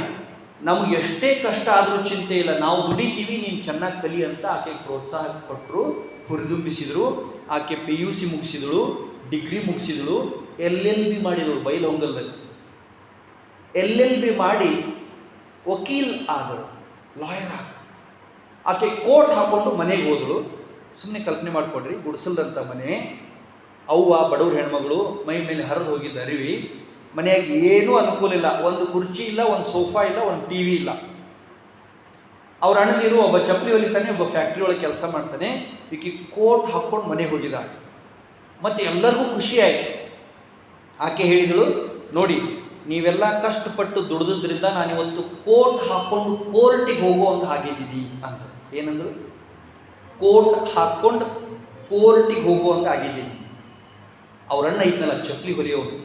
ನಮ್ಗೆ ಎಷ್ಟೇ ಕಷ್ಟ ಆದರೂ ಚಿಂತೆ ಇಲ್ಲ, ನಾವು ದುಡಿತೀವಿ, ನೀನು ಚೆನ್ನಾಗಿ ಕಲಿ ಅಂತ ಆಕೆ ಪ್ರೋತ್ಸಾಹ ಕೊಟ್ಟರು, ಹುರಿದುಂಬಿಸಿದರು. ಆಕೆ PUC ಮುಗಿಸಿದಳು, ಡಿಗ್ರಿ ಮುಗಿಸಿದಳು, LLB ಮಾಡಿದಳು ಬೈಲಹೊಂಗಲದಲ್ಲಿ. LLB ಮಾಡಿ ವಕೀಲ್ ಆದಳು, ಲಾಯರ್ ಆದಳು. ಆಕೆ ಕೋಟ್ ಹಾಕ್ಕೊಂಡು ಮನೆಗೆ ಹೋದಳು. ಸುಮ್ಮನೆ ಕಲ್ಪನೆ ಮಾಡಿಕೊಡ್ರಿ, ಗುಡಿಸಲ್ದಂಥ ಮನೆ, ಅವ್ವ ಬಡವ್ರ ಹೆಣ್ಮಗಳು, ಮೈ ಮೇಲೆ ಹರಿದು ಹೋಗಿದ್ದ ಅರಿವಿ, ಮನೆಯಾಗ ಏನೂ ಅನುಕೂಲ ಇಲ್ಲ, ಒಂದು ಕುರ್ಚಿ ಇಲ್ಲ, ಒಂದು ಸೋಫಾ ಇಲ್ಲ, ಒಂದು TV ಇಲ್ಲ. ಅವ್ರ ಅಣ್ಣದಿರು ಒಬ್ಬ ಚಪ್ಪಲಿ ಹೊಲಿತಾನೆ, ಒಬ್ಬ ಫ್ಯಾಕ್ಟ್ರಿ ಒಳಗೆ ಕೆಲಸ ಮಾಡ್ತಾನೆ. ಈಕೆ ಕೋಟ್ ಹಾಕ್ಕೊಂಡು ಮನೆಗೆ ಹೋಗಿದ್ದಾಳೆ. ಮತ್ತು ಎಲ್ಲರಿಗೂ ಖುಷಿ ಆಯಿತು. ಆಕೆ ಹೇಳಿದಳು, ನೋಡಿ ನೀವೆಲ್ಲ ಕಷ್ಟಪಟ್ಟು ದುಡಿದ್ರಿಂದ ನಾನಿವತ್ತು ಕೋಟ್ ಹಾಕ್ಕೊಂಡು ಕೋರ್ಟಿಗೆ ಹೋಗುವಂತ ಆಗಿದ್ದೀನಿ ಅಂತ. ಏನಂದ್ರು? ಕೋಟ್ ಹಾಕ್ಕೊಂಡು ಕೋರ್ಟಿಗೆ ಹೋಗುವಂತ ಆಗಿದ್ದೀನಿ. ಅವರಣ್ಣ ಇದ್ನಲ್ಲ ಚಪ್ಪಲಿ ಹೊಲಿಯೋರು,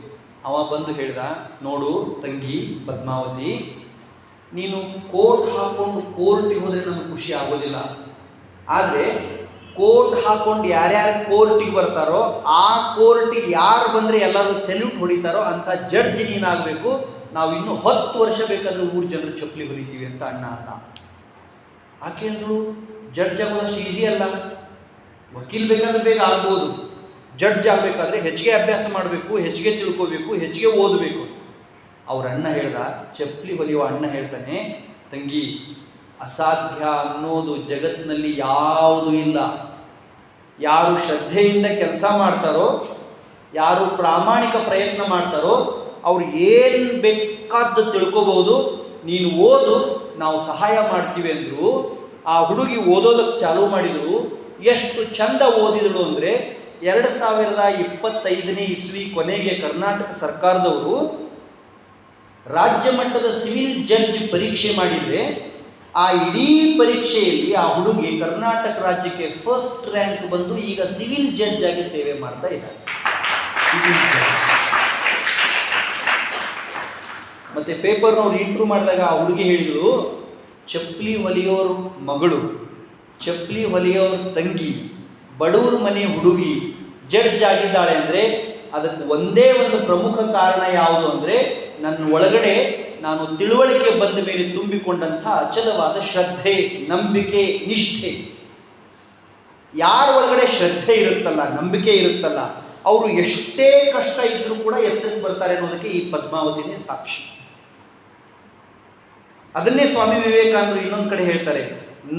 ಅವ ಬಂದು ಹೇಳ್ದ, ನೋಡು ತಂಗಿ ಪದ್ಮಾವತಿ, ನೀನು ಕೋಟ್ ಹಾಕ್ಕೊಂಡು ಕೋರ್ಟಿಗೆ ಹೋದರೆ ನಮಗೆ ಖುಷಿ ಆಗೋದಿಲ್ಲ. ಆದರೆ ಕೋಟ್ ಹಾಕ್ಕೊಂಡು ಯಾರ್ಯಾರು ಕೋರ್ಟಿಗೆ ಬರ್ತಾರೋ ಆ ಕೋರ್ಟಿಗೆ ಯಾರು ಬಂದರೆ ಎಲ್ಲರೂ ಸೆಲ್ಯೂಟ್ ಹೊಡಿತಾರೋ ಅಂಥ ಜಡ್ಜ್ ನೀನಾಗಬೇಕು. ನಾವು ಇನ್ನೂ 10 ವರ್ಷ ಬೇಕಾದ್ರೆ ಊರು ಜನರು ಚಪ್ಪಲಿ ಹೊಲಿತೀವಿ ಅಂತ ಅಣ್ಣ ಅಂದ. ಆಕೆ ಅಂದರು, ಜಡ್ಜ್ ಆಗೋದಷ್ಟು ಈಸಿ ಅಲ್ಲ, ವಕೀಲ್ ಬೇಕಾದ್ರೆ ಬೇಗ ಆಗ್ಬೋದು, ಜಡ್ಜ್ ಆಗಬೇಕಾದ್ರೆ ಹೆಚ್ಚಿಗೆ ಅಭ್ಯಾಸ ಮಾಡಬೇಕು, ಹೆಚ್ಚಿಗೆ ತಿಳ್ಕೋಬೇಕು, ಹೆಚ್ಚಿಗೆ ಓದಬೇಕು. ಅವ್ರ ಅಣ್ಣ ಹೇಳ್ದ, ಚಪ್ಪಲಿ ಹೊಲಿಯುವ ಅಣ್ಣ ಹೇಳ್ತಾನೆ, ತಂಗಿ ಅಸಾಧ್ಯ ಅನ್ನೋದು ಜಗತ್ತಿನಲ್ಲಿ ಯಾವುದೂ ಇಲ್ಲ. ಯಾರು ಶ್ರದ್ಧೆಯಿಂದ ಕೆಲಸ ಮಾಡ್ತಾರೋ, ಯಾರು ಪ್ರಾಮಾಣಿಕ ಪ್ರಯತ್ನ ಮಾಡ್ತಾರೋ ಅವ್ರು ಏನು ಬೇಕಾದ್ದು ತಿಳ್ಕೋಬಹುದು. ನೀನು ಓದು, ನಾವು ಸಹಾಯ ಮಾಡ್ತೀವಿ ಅಂದರು. ಆ ಹುಡುಗಿ ಓದೋದಕ್ಕೆ ಚಾಲೂ ಮಾಡಿದರು. ಎಷ್ಟು ಚಂದ ಓದಿದಳು ಅಂದರೆ 2025ನೇ ಇಸ್ವಿ ಕೊನೆಗೆ ಕರ್ನಾಟಕ ಸರ್ಕಾರದವರು ರಾಜ್ಯ ಮಟ್ಟದ ಸಿವಿಲ್ ಜಡ್ಜ್ ಪರೀಕ್ಷೆ ಮಾಡಿದರೆ ಆ ಇಡೀ ಪರೀಕ್ಷೆಯಲ್ಲಿ ಆ ಹುಡುಗಿ ಕರ್ನಾಟಕ ರಾಜ್ಯಕ್ಕೆ ಫಸ್ಟ್ ರ್ಯಾಂಕ್ ಬಂದು ಈಗ ಸಿವಿಲ್ ಜಡ್ಜ್ ಆಗಿ ಸೇವೆ ಮಾಡ್ತಾ ಇದ್ದಾರೆ. ಮತ್ತೆ ಪೇಪರ್ನವ್ರು ಇಂಟ್ರ್ಯೂ ಮಾಡಿದಾಗ ಆ ಹುಡುಗಿ ಹೇಳಿದಳು, ಚಪ್ಪಲಿ ಹೊಲಿಯೋರ ಮಗಳು, ಚಪ್ಪಲಿ ಹೊಲಿಯೋರ ತಂಗಿ, ಬಡವ್ರ ಮನೆ ಹುಡುಗಿ ಜಡ್ಜ್ ಆಗಿದ್ದಾಳೆ ಅಂದರೆ ಅದಕ್ಕೆ ಒಂದೇ ಒಂದು ಪ್ರಮುಖ ಕಾರಣ ಯಾವುದು ಅಂದರೆ ನನ್ನ ಒಳಗಡೆ ನಾನು ತಿಳುವಳಿಕೆ ಬಂದ ಮೇಲೆ ತುಂಬಿಕೊಂಡಂಥ ಅಚಲವಾದ ಶ್ರದ್ಧೆ, ನಂಬಿಕೆ, ನಿಷ್ಠೆ. ಯಾರ ಒಳಗಡೆ ಶ್ರದ್ಧೆ ಇರುತ್ತಲ್ಲ, ನಂಬಿಕೆ ಇರುತ್ತಲ್ಲ, ಅವರು ಎಷ್ಟೇ ಕಷ್ಟ ಇದ್ರೂ ಕೂಡ ಎತ್ತರಕ್ಕೆ ಬರ್ತಾರೆ ಅನ್ನೋದಕ್ಕೆ ಈ ಪದ್ಮಾವತಿನೇ ಸಾಕ್ಷಿ. ಅದನ್ನೇ ಸ್ವಾಮಿ ವಿವೇಕಾನಂದರು ಇನ್ನೊಂದು ಕಡೆ ಹೇಳ್ತಾರೆ,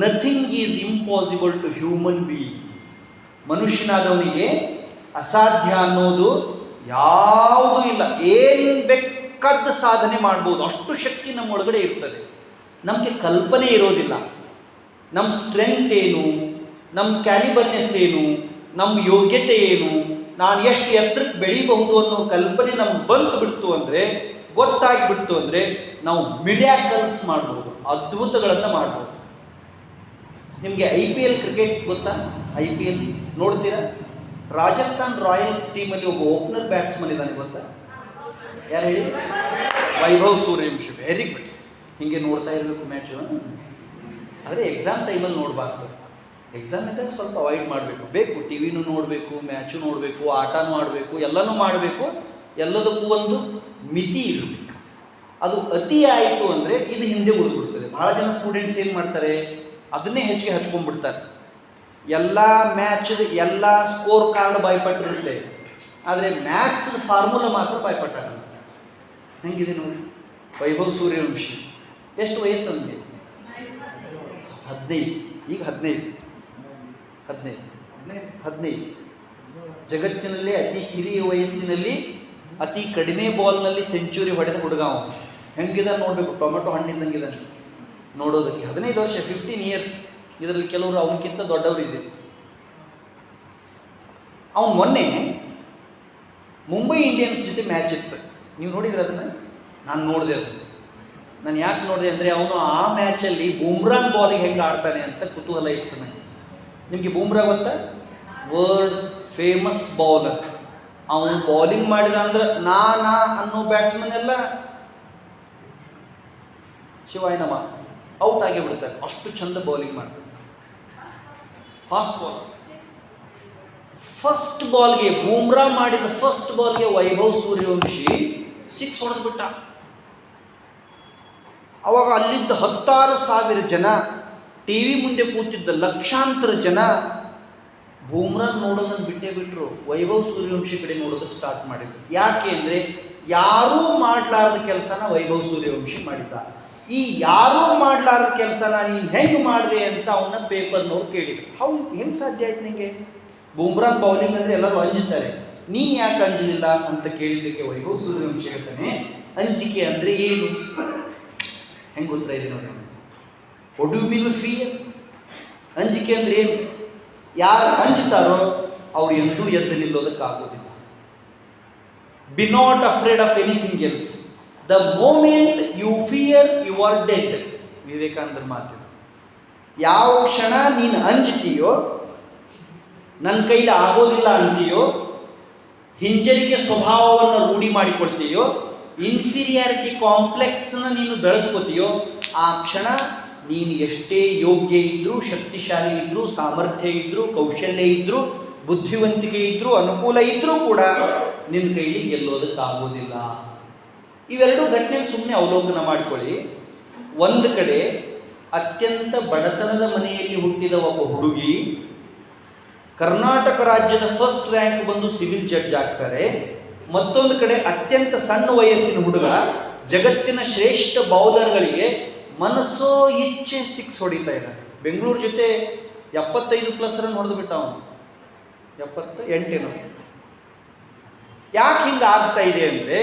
nothing is impossible to human being. ಮನುಷ್ಯನಾದವನಿಗೆ ಅಸಾಧ್ಯ ಅನ್ನೋದು ಯಾವುದೂ ಇಲ್ಲ. ಏನು ಬೇಕಾದ ಸಾಧನೆ ಮಾಡ್ಬೋದು, ಅಷ್ಟು ಶಕ್ತಿ ನಮ್ಮ ಒಳಗಡೆ ಇರ್ತದೆ. ನಮಗೆ ಕಲ್ಪನೆ ಇರೋದಿಲ್ಲ, ನಮ್ಮ ಸ್ಟ್ರೆಂತ್ ಏನು, ನಮ್ಮ ಕ್ಯಾಲಿಬರ್ನೆಸ್ ಏನು, ನಮ್ಮ ಯೋಗ್ಯತೆ ಏನು, ನಾನು ಎಷ್ಟು ಎತ್ತರಕ್ಕೆ ಬೆಳೀಬಹುದು ಅನ್ನೋ ಕಲ್ಪನೆ ನಮ್ಗೆ ಬಂತು ಬಿಡ್ತು ಅಂದರೆ, ಗೊತ್ತಾಗಿಬಿಡ್ತು ಅಂದರೆ ನಾವು ಮಿರಾಕಲ್ಸ್ ಮಾಡ್ಬೋದು, ಅದ್ಭುತಗಳನ್ನು ಮಾಡ್ಬೋದು. ನಿಮಗೆ IPL ಕ್ರಿಕೆಟ್ ಗೊತ್ತಾ? IPL ನೋಡ್ತೀರಾ? ರಾಜಸ್ಥಾನ್ ರಾಯಲ್ಸ್ ಟೀಮಲ್ಲಿ ಒಬ್ಬ ಓಪನರ್ ಬ್ಯಾಟ್ಸ್ಮನ್ ಇದ್ದಾನೆ, ಗೊತ್ತಾ? ಯಾರು ಹೇಳಿ? ವೈಭವ್ ಸೂರ್ಯವಂಶಿ. Very good. ಹೀಗೆ ನೋಡ್ತಾ ಇರಬೇಕು ಮ್ಯಾಚು. ಆದರೆ ಎಕ್ಸಾಮ್ ಟೈಮಲ್ಲಿ ನೋಡಬಾರ್ದು. ಎಕ್ಸಾಮ್ ಇದ್ದಾಗ ಸ್ವಲ್ಪ ಅವಾಯ್ಡ್ ಮಾಡಬೇಕು. ಬೇಕು TV ನೋಡಬೇಕು, ಮ್ಯಾಚು ನೋಡಬೇಕು, ಆಟನೂ ಆಡಬೇಕು, ಎಲ್ಲನೂ ಮಾಡಬೇಕು. ಎಲ್ಲದಕ್ಕೂ ಒಂದು ಮಿತಿ ಇರಬೇಕು. ಅದು ಅತಿ ಆಯಿತು ಅಂದರೆ ಇದು ಹಿಂದೆ ಉಳಿದ್ಬಿಡ್ತದೆ. ಭಾಳ ಜನ ಸ್ಟೂಡೆಂಟ್ಸ್ ಏನು ಮಾಡ್ತಾರೆ, ಅದನ್ನೇ ಹೆಚ್ಚಿಗೆ ಹಚ್ಕೊಂಡ್ಬಿಡ್ತಾರೆ. ಎಲ್ಲ ಮ್ಯಾಚ್ದು ಎಲ್ಲ ಸ್ಕೋರ್ ಕಾರ್ಡ್ ಬಾಯ್ಪಟ್ಟಿರುತ್ತೆ, ಆದರೆ ಮ್ಯಾಥ್ಸ್ ಫಾರ್ಮುಲಾ ಮಾತ್ರ ಬಾಯ್ಪಟ್ಟಾಗಲ್ಲ. ಹೆಂಗಿದೆ ನೋಡಿ ವೈಭವ್ ಸೂರ್ಯವಂಶಿ. ಎಷ್ಟು ವಯಸ್ಸು ಅಂದೆ? 15. ಈಗ 15. ಜಗತ್ತಿನಲ್ಲೇ ಅತಿ ಕಿರಿಯ ವಯಸ್ಸಿನಲ್ಲಿ ಅತಿ ಕಡಿಮೆ ಬಾಲ್ನಲ್ಲಿ ಸೆಂಚುರಿ ಹೊಡೆದ ಹುಡುಗ ಅವನು. ಹೆಂಗಿದ ನೋಡಬೇಕು, ಟೊಮೆಟೊ ಹಣ್ಣಿದ್ದಂಗಿದ್ದಾನೆ ನೋಡೋದಕ್ಕೆ. 15 ವರ್ಷ, 15 ಇಯರ್ಸ್. ಇದರಲ್ಲಿ ಕೆಲವರು ಅವನಕ್ಕಿಂತ ದೊಡ್ಡವರಿದೆ. ಅವನು ಮೊನ್ನೆ ಮುಂಬೈ ಇಂಡಿಯನ್ಸ್ ಜೊತೆ ಮ್ಯಾಚ್ ಇತ್ತು, ನೀವು ನೋಡಿದ್ರೆ ಅದನ್ನು? ನಾನು ನೋಡಿದೆ. ಅದು ನಾನು ಯಾಕೆ ನೋಡಿದೆ ಅಂದರೆ ಅವನು ಆ ಮ್ಯಾಚಲ್ಲಿ ಬೂಮ್ರಾನ್ ಬಾಲಿಗೆ ಹೆಂಗೆ ಆಡ್ತಾನೆ ಅಂತ ಕುತೂಹಲ ಇತ್ತು ನನಗೆ. ನಿಮಗೆ ಬೂಮ್ರಾ ಗೊತ್ತಾ? World's famous bowler. ಅವನು ಬೌಲಿಂಗ್ ಮಾಡಿದ ಅಂದ್ರೆ ನಾ ಅನ್ನೋ ಬ್ಯಾಟ್ಸ್ಮನ್ ಎಲ್ಲ ಶಿವಾಯನಮ ಔಟ್ ಆಗಿ ಬಿಡ್ತಾರೆ, ಅಷ್ಟು ಚಂದ ಬೌಲಿಂಗ್ ಮಾಡ್ತಾರೆ. Fast ball. ಫಸ್ಟ್ ಬಾಲ್ಗೆ ಬೂಮ್ರಾ ಮಾಡಿದ ಫಸ್ಟ್ ಬಾಲ್ಗೆ ವೈಭವ್ ಸೂರ್ಯವಂಶಿ 6 ಹೊಡೆದ್ಬಿಟ್ಟ. ಅವಾಗ ಅಲ್ಲಿದ್ದ 16,000 ಜನ, ಟಿವಿ ಮುಂದೆ ಕೂತಿದ್ದ ಲಕ್ಷಾಂತರ ಜನ ಬೂಮ್ರಾ ನೋಡೋದನ್ನು ಬಿಟ್ಟೇ ಬಿಟ್ಟರು, ವೈಭವ್ ಸೂರ್ಯವಂಶಿ ಕಡೆ ನೋಡೋದಕ್ಕೆ ಸ್ಟಾರ್ಟ್ ಮಾಡಿದ್ರು. ಯಾಕೆ ಅಂದರೆ ಯಾರೂ ಮಾಡಲಾರದ ಕೆಲಸನ ವೈಭವ್ ಸೂರ್ಯವಂಶಿ ಮಾಡಿದ್ದ. ಈ ಯಾರೂ ಮಾಡಲಾರದ ಕೆಲಸನ ನೀನು ಹೆಂಗೆ ಮಾಡಿದೆ ಅಂತ ಅವನ್ನ ಪೇಪರ್ನವ್ರು ಕೇಳಿದ್ರು. ಹೆಂಗೆ ಸಾಧ್ಯ ಆಯ್ತು ನಿಮಗೆ? ಬೂಮ್ರಾ ಬೌಲಿಂಗ್ ಅಂದರೆ ಎಲ್ಲರೂ ಅಂಜುತ್ತಾರೆ, ನೀನು ಯಾಕೆ ಅಂಜಲಿಲ್ಲ ಅಂತ ಕೇಳಿದ್ದಕ್ಕೆ ವೈಭವ್ ಸೂರ್ಯವಂಶಿ ಹೇಳ್ತಾನೆ, ಅಂಜಿಕೆ ಅಂದರೆ ಏನು? ಹೆಂಗೆ ಗೊತ್ತಾ ಇದೆ ನೋಡಿ. What you mean fear? ಅಂಜಿಕೆ ಅಂದರೆ ಏನು? ಯಾರು ಅಂಜುತ್ತಾರೋ ಅವ್ರು ಎಂದೂ ಎದ್ದು ನಿಲ್ಲೋದಕ್ಕಾಗೋದಿಲ್ಲ. Be not afraid of anything else. The moment you fear you are dead. ವಿವೇಕಾನಂದರ ಮಾತಿದೆ. ಯಾವ ಕ್ಷಣ ನೀನು ಅಂಜುತ್ತೀಯೋ, ನನ್ನ ಕೈಲಿ ಆಗೋದಿಲ್ಲ ಅಂತೀಯೋ, ಹಿಂಜರಿಕೆ ಸ್ವಭಾವವನ್ನು ರೂಢಿ ಮಾಡಿಕೊಳ್ತೀಯೋ, ಇನ್ಫೀರಿಯಾರಿಟಿ ಕಾಂಪ್ಲೆಕ್ಸ್ನ ನೀನು ಬೆಳೆಸ್ಕೋತೀಯೋ, ಆ ಕ್ಷಣ ನೀನು ಎಷ್ಟೇ ಯೋಗ್ಯ ಇದ್ದರೂ, ಶಕ್ತಿಶಾಲಿ ಇದ್ದರೂ, ಸಾಮರ್ಥ್ಯ ಇದ್ದರೂ, ಕೌಶಲ್ಯ ಇದ್ದರೂ, ಬುದ್ಧಿವಂತಿಕೆ ಇದ್ದರೂ, ಅನುಕೂಲ ಇದ್ದರೂ ಕೂಡ ನಿನ್ನ ಕೈಲಿ ಗೆಲ್ಲೋದಕ್ಕಾಗೋದಿಲ್ಲ. ಇವೆರಡೂ ಘಟನೆ ಸುಮ್ಮನೆ ಅವಲೋಕನ ಮಾಡಿಕೊಳ್ಳಿ. ಒಂದು ಕಡೆ ಅತ್ಯಂತ ಬಡತನದ ಮನೆಯಲ್ಲಿ ಹುಟ್ಟಿದ ಒಬ್ಬ ಹುಡುಗಿ ಕರ್ನಾಟಕ ರಾಜ್ಯದ ಫಸ್ಟ್ ರ್ಯಾಂಕ್ ಬಂದು ಸಿವಿಲ್ ಜಡ್ಜ್ ಆಗ್ತಾರೆ. ಮತ್ತೊಂದು ಕಡೆ ಅತ್ಯಂತ ಸಣ್ಣ ವಯಸ್ಸಿನ ಹುಡುಗ ಜಗತ್ತಿನ ಶ್ರೇಷ್ಠ ಬೌಲರ್ಗಳಿಗೆ ಮನಸ್ಸೋ ಇಚ್ಛೆ 6 ಹೊಡಿತಾ ಇದ್ದಾನೆ. ಬೆಂಗಳೂರು ಜೊತೆ 75+ ರನ್ ಹೊಡೆದು ಬಿಟ್ಟ ಅವನು, 78. ಯಾಕೆ ಹಿಂಗೆ ಆಗ್ತಾ ಇದೆ ಅಂದರೆ,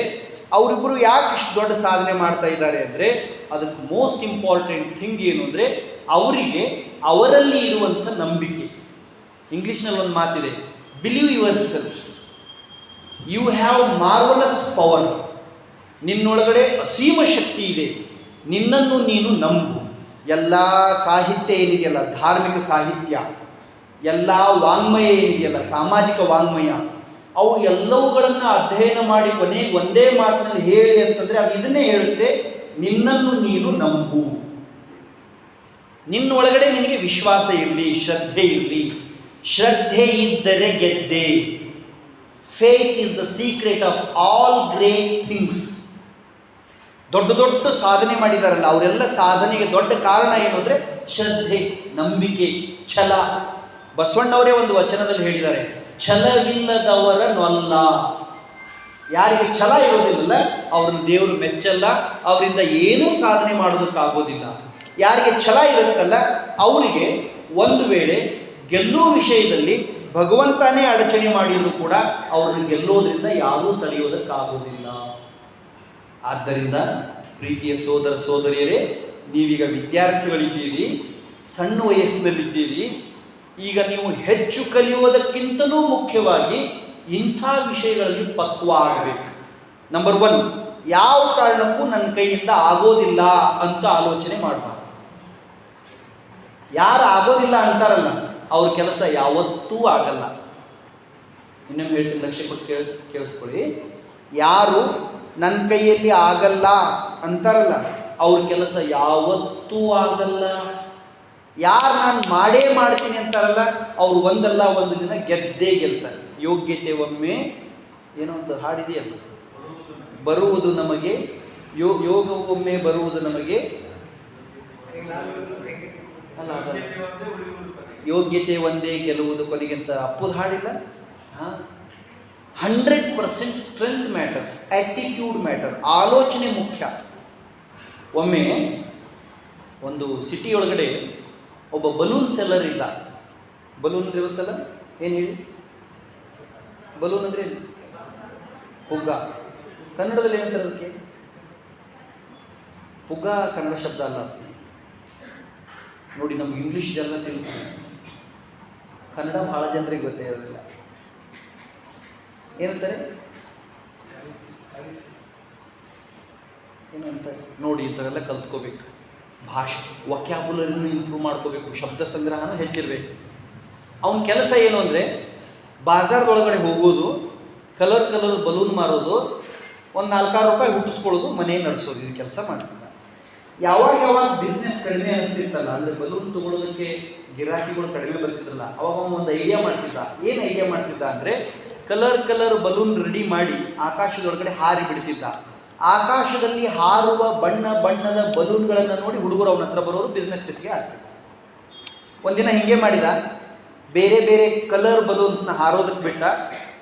ಅವರಿಬ್ಬರು ಯಾಕೆ ಇಷ್ಟು ದೊಡ್ಡ ಸಾಧನೆ ಮಾಡ್ತಾ ಇದ್ದಾರೆ ಅಂದರೆ, ಅದಕ್ಕೆ ಮೋಸ್ಟ್ ಇಂಪಾರ್ಟೆಂಟ್ ಥಿಂಗ್ ಏನು ಅಂದರೆ ಅವರಿಗೆ ಅವರಲ್ಲಿ ಇರುವಂಥ ನಂಬಿಕೆ. ಇಂಗ್ಲೀಷ್ನಲ್ಲಿ ಒಂದು ಮಾತಿದೆ, believe yourself, you have marvellous power. ನಿನ್ನೊಳಗಡೆ ಅಸೀಮ ಶಕ್ತಿ ಇದೆ, ನಿನ್ನನ್ನು ನೀನು ನಂಬು. ಎಲ್ಲ ಸಾಹಿತ್ಯ ಏನಿದೆಯಲ್ಲ, ಧಾರ್ಮಿಕ ಸಾಹಿತ್ಯ, ಎಲ್ಲ ವಾಂಗ್ಮಯ ಏನಿದೆಯಲ್ಲ, ಸಾಮಾಜಿಕ ವಾಂಗ್ಮಯ, ಅವು ಎಲ್ಲವುಗಳನ್ನು ಅಧ್ಯಯನ ಮಾಡಿ ಕೊನೆಗೆ ಒಂದೇ ಮಾತಿನಲ್ಲಿ ಹೇಳಿ ಅಂತಂದರೆ ಅದು ಇದನ್ನೇ ಹೇಳುತ್ತೆ, ನಿನ್ನನ್ನು ನೀನು ನಂಬು. ನಿನ್ನೊಳಗಡೆ ನಿನಗೆ ವಿಶ್ವಾಸ ಇರಲಿ, ಶ್ರದ್ಧೆ ಇರಲಿ. ಶ್ರದ್ಧೆ ಇದ್ದರೆ ಗೆದ್ದೆ. Faith is the secret of all great things. ದೊಡ್ಡ ದೊಡ್ಡ ಸಾಧನೆ ಮಾಡಿದಾರಲ್ಲ, ಅವರೆಲ್ಲ ಸಾಧನೆಗೆ ದೊಡ್ಡ ಕಾರಣ ಏನು ಅಂದರೆ ಶ್ರದ್ಧೆ, ನಂಬಿಕೆ, ಛಲ. ಬಸವಣ್ಣವರೇ ಒಂದು ವಚನದಲ್ಲಿ ಹೇಳಿದ್ದಾರೆ, ಛಲವಿಲ್ಲದವರ ನೊಲ್ಲ. ಯಾರಿಗೆ ಛಲ ಇರೋದಿಲ್ಲ ಅವ್ರನ್ನ ದೇವರು ಮೆಚ್ಚಲ್ಲ, ಅವರಿಂದ ಏನೂ ಸಾಧನೆ ಮಾಡೋದಕ್ಕಾಗೋದಿಲ್ಲ. ಯಾರಿಗೆ ಛಲ ಇರುತ್ತಲ್ಲ ಅವರಿಗೆ ಒಂದು ವೇಳೆ ಗೆಲ್ಲುವ ವಿಷಯದಲ್ಲಿ ಭಗವಂತನೇ ಅಡಚಣೆ ಮಾಡಿದರೂ ಕೂಡ ಅವ್ರನ್ನ ಗೆಲ್ಲೋದ್ರಿಂದ ಯಾರೂ ತಡೆಯೋದಕ್ಕಾಗೋದಿಲ್ಲ. ಆದ್ದರಿಂದ ಪ್ರೀತಿಯ ಸೋದರ ಸೋದರಿಯರೇ, ನೀವೀಗ ವಿದ್ಯಾರ್ಥಿಗಳಿದ್ದೀರಿ, ಸಣ್ಣ ವಯಸ್ಸಿನಲ್ಲಿದ್ದೀರಿ. ಈಗ ನೀವು ಹೆಚ್ಚು ಕಲಿಯೋದಕ್ಕಿಂತಲೂ ಮುಖ್ಯವಾಗಿ ಇಂಥ ವಿಷಯಗಳಲ್ಲಿ ಪಕ್ವ ಆಗಬೇಕು. ನಂಬರ್ 1, ಯಾವ ಕಾರಣಕ್ಕೂ ನನ್ನ ಕೈಯಿಂದ ಆಗೋದಿಲ್ಲ ಅಂತ ಆಲೋಚನೆ ಮಾಡಬಾರ್ದು. ಯಾರು ಆಗೋದಿಲ್ಲ ಅಂತಾರಲ್ಲ ಅವ್ರ ಕೆಲಸ ಯಾವತ್ತೂ ಆಗಲ್ಲ. ಇನ್ನೊಮ್ಮೆ ಹೇಳ್ತೀನಿ, ಲಕ್ಷ್ಯ ಕೊಟ್ಟು ಕೇಳಿಸ್ಕೊಳ್ಳಿ. ಯಾರು ನನ್ನ ಕೈಯಲ್ಲಿ ಆಗಲ್ಲ ಅಂತಾರಲ್ಲ ಅವ್ರ ಕೆಲಸ ಯಾವತ್ತೂ ಆಗಲ್ಲ. ಯಾರು ನಾನು ಮಾಡೇ ಮಾಡ್ತೀನಿ ಅಂತಾರಲ್ಲ ಅವ್ರು ಒಂದಲ್ಲ ಒಂದು ದಿನ ಗೆದ್ದೇ ಗೆಲ್ತಾರೆ. ಯೋಗ್ಯತೆ ಒಮ್ಮೆ ಏನೋ ಒಂದು ಹಾಡಿದೆಯಲ್ಲ, ಬರುವುದು ನಮಗೆ ಯೋಗ ಒಮ್ಮೆ ಬರುವುದು ನಮಗೆ ಅಲ್ಲ, ಯೋಗ್ಯತೆ ಒಂದೇ ಗೆಲ್ಲುವುದು ಕೊನೆಗೆ ಅಂತ ಅಪ್ಪುದು ಹಾಡಿಲ್ಲ. 100% ಸ್ಟ್ರೆಂತ್ ಮ್ಯಾಟರ್ಸ್, ಆ್ಯಟಿಟ್ಯೂಡ್ ಮ್ಯಾಟರ್. ಆಲೋಚನೆ ಮುಖ್ಯ. ಒಮ್ಮೆ ಒಂದು ಸಿಟಿ ಒಳಗಡೆ ಒಬ್ಬ ಬಲೂನ್ ಸೆಲ್ಲರ್ ಇದ್ದ. ಬಲೂನ್ ಅಂದರೆ ಗೊತ್ತಲ್ಲ, ಏನು ಹೇಳಿ? ಬಲೂನ್ ಅಂದರೆ ಪುಗ್ಗ ಕನ್ನಡದಲ್ಲಿ ಏನಂತಾರೆ ಅದಕ್ಕೆ? ಪುಗ್ಗ ಕನ್ನಡ ಶಬ್ದ ಅಲ್ಲ. ನೋಡಿ, ನಮ್ಗೆ ಇಂಗ್ಲೀಷ್ ಎಲ್ಲ ತಿಳಿತು, ಕನ್ನಡ ಬಹಳ ಜನರಿಗೆ ಗೊತ್ತೇ ಇರೋದಿಲ್ಲ. ಏನಂತಾರೆ? ಏನಂತಾರೆ ನೋಡಿ, ಇಂಥವೆಲ್ಲ ಕಲ್ತ್ಕೋಬೇಕು. ಭಾಷೆ ವಕ್ಯಾಬುಲರಿನೂ ಇಂಪ್ರೂವ್ ಮಾಡ್ಕೋಬೇಕು, ಶಬ್ದ ಸಂಗ್ರಹನೂ ಹೆಚ್ಚಿರಬೇಕು. ಅವನ ಕೆಲಸ ಏನು ಅಂದರೆ, ಬಾಜಾರ್ದೊಳಗಡೆ ಹೋಗೋದು, ಕಲರ್ ಬಲೂನ್ ಮಾರೋದು, ಒಂದು 4-6 ರೂಪಾಯಿ ಹುಟ್ಟಿಸ್ಕೊಳ್ಳೋದು, ಮನೆ ನಡೆಸೋದು, ಇದು ಕೆಲಸ ಮಾಡ್ತಿದ್ದ. ಯಾವಾಗ ಬಿಸ್ನೆಸ್ ಕಡಿಮೆ ಅನಿಸ್ತಿತ್ತಲ್ಲ, ಅಂದರೆ ಬಲೂನ್ ತೊಗೊಳೋದಕ್ಕೆ ಗಿರಾಕಿಗಳು ಕಡಿಮೆ ಬರ್ತಿದ್ರಲ್ಲ, ಅವಾಗ ಒಂದು ಐಡಿಯಾ ಮಾಡ್ತಿದ್ದ. ಏನು ಐಡಿಯಾ ಮಾಡ್ತಿದ್ದ ಅಂದರೆ, ಕಲರ್ ಬಲೂನ್ ರೆಡಿ ಮಾಡಿ ಆಕಾಶದೊಳಗಡೆ ಹಾರಿ ಬಿಡ್ತಿದ್ದ. ಆಕಾಶದಲ್ಲಿ ಹಾರುವ ಬಣ್ಣದ ಬಲೂನ್ಗಳನ್ನು ನೋಡಿ ಹುಡುಗರು ಅವನ ಹತ್ರ ಬರೋರು, ಬಿಸ್ನೆಸ್ ಹೆಚ್ಚಿಗೆ ಆಗ್ತಿತ್ತು. ಒಂದಿನ ಹಿಂಗೆ ಮಾಡಿದ, ಬೇರೆ ಕಲರ್ ಬಲೂನ್ಸ್ನ ಹಾರೋದಕ್ಕೆ ಬಿಟ್ಟ.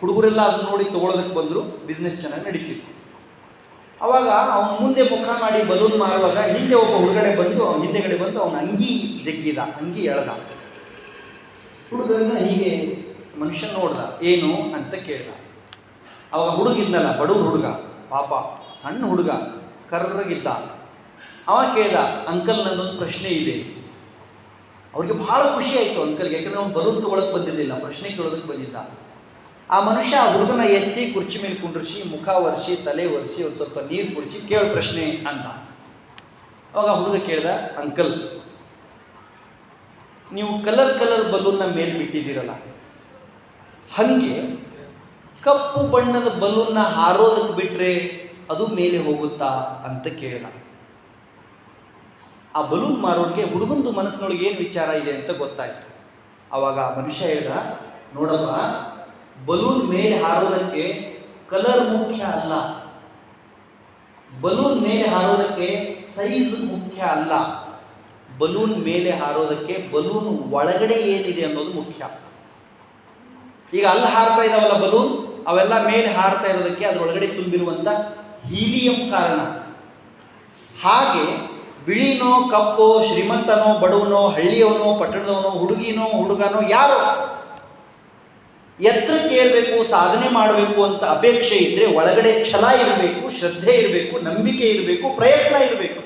ಹುಡುಗರೆಲ್ಲ ಅದನ್ನ ನೋಡಿ ತೊಗೊಳೋದಕ್ಕೆ ಬಂದರು, ಬಿಸ್ನೆಸ್ ಚೆನ್ನಾಗಿ ನಡೀತಿತ್ತು. ಅವಾಗ ಅವನ ಮುಂದೆ ಮುಖ ಮಾಡಿ ಬಲೂನ್ ಮಾರುವಾಗ ಹಿಂದೆ ಒಬ್ಬ ಹಿಂದೆಗಡೆ ಬಂದು ಅವನ ಅಂಗಿ ಜಗ್ಗಿದ, ಅಂಗಿ ಎಳ್ದ. ಹುಡುಗರನ್ನ ಹೀಗೆ ಮನುಷ್ಯ ನೋಡ್ದ, ಏನು ಅಂತ ಕೇಳ್ದ. ಅವಾಗ ಹುಡುಗಿದ್ನಲ್ಲ, ಬಡವ್ರ ಹುಡುಗ, ಪಾಪ ಸಣ್ಣ ಹುಡುಗ, ಕರ್ರಗಿದ್ದ. ಅವ ಕೇಳ್ದ, ಅಂಕಲ್ ನನ್ನೊಂದು ಪ್ರಶ್ನೆ ಇದೆ. ಅವ್ರಿಗೆ ಬಹಳ ಖುಷಿ ಆಯಿತು ಅಂಕಲ್ಗೆ, ಯಾಕಂದ್ರೆ ಅವ್ನು ಬಲೂನ್ ತೊಗೊಳಕ್ಕೆ ಬಂದಿರಲಿಲ್ಲ, ಪ್ರಶ್ನೆ ಕೇಳೋದಕ್ಕೆ ಬಂದಿದ್ದ. ಆ ಮನುಷ್ಯ ಆ ಹುಡುಗನ ಎತ್ತಿ ಕುರ್ಚಿ ಮೇಲೆ ಕುಂಡ್ರಿಸಿ, ಮುಖ ಒರೆಸಿ, ತಲೆ ಒರೆಸಿ, ಒಂದು ಸ್ವಲ್ಪ ನೀರು ಕುಡಿಸಿ, ಕೇಳು ಪ್ರಶ್ನೆ ಅಂತ. ಅವಾಗ ಹುಡುಗ ಕೇಳ್ದ, ಅಂಕಲ್ ನೀವು ಕಲರ್ ಬಲೂನ್ನ ಮೇಲೆ ಬಿಟ್ಟಿದ್ದೀರಲ್ಲ, ಹಾಗೆ ಕಪ್ಪು ಬಣ್ಣದ ಬಲೂನ್ನ ಹಾರೋದಕ್ಕೆ ಬಿಟ್ರೆ ಅದು ಮೇಲೆ ಹೋಗುತ್ತಾ ಅಂತ ಕೇಳ್ದ. ಆ ಬಲೂನ್ ಮಾರೋರಿಗೆ ಹುಡುಗಂದು ಮನಸ್ಸಿನೊಳಗೆ ಏನು ವಿಚಾರ ಇದೆ ಅಂತ ಗೊತ್ತಾಯ್ತು. ಅವಾಗ ಮನುಷ್ಯ ಹೇಳ್ದ, ನೋಡಪ್ಪ, ಬಲೂನ್ ಮೇಲೆ ಹಾರೋದಕ್ಕೆ ಕಲರ್ ಮುಖ್ಯ ಅಲ್ಲ, ಬಲೂನ್ ಮೇಲೆ ಹಾರೋದಕ್ಕೆ ಸೈಜ್ ಮುಖ್ಯ ಅಲ್ಲ, ಬಲೂನ್ ಮೇಲೆ ಹಾರೋದಕ್ಕೆ ಬಲೂನ್ ಒಳಗಡೆ ಏನಿದೆ ಅನ್ನೋದು ಮುಖ್ಯ. ಈಗ ಅಲ್ಲಿ ಹಾರ್ತಾ ಇದಾವಲ್ಲ ಬಲೂನ್, ಅವೆಲ್ಲ ಮೇಲೆ ಹಾರ್ತಾ ಇರೋದಕ್ಕೆ ಅದರೊಳಗಡೆ ತುಂಬಿರುವಂಥ ಹೀಲಿಯಂ ಕಾರಣ. ಹಾಗೆ ಬಿಳಿನೋ ಕಪ್ಪೋ, ಶ್ರೀಮಂತನೋ ಬಡವನೋ, ಹಳ್ಳಿಯವನೋ ಪಟ್ಟಣದವನೋ, ಹುಡುಗಿನೋ ಹುಡುಗನೋ, ಯಾರೋ ಎತ್ತರಕ್ಕೆ ಏರಬೇಕು, ಸಾಧನೆ ಮಾಡಬೇಕು ಅಂತ ಅಪೇಕ್ಷೆ ಇದ್ದರೆ ಒಳಗಡೆ ಛಲ ಇರಬೇಕು, ಶ್ರದ್ಧೆ ಇರಬೇಕು, ನಂಬಿಕೆ ಇರಬೇಕು, ಪ್ರಯತ್ನ ಇರಬೇಕು.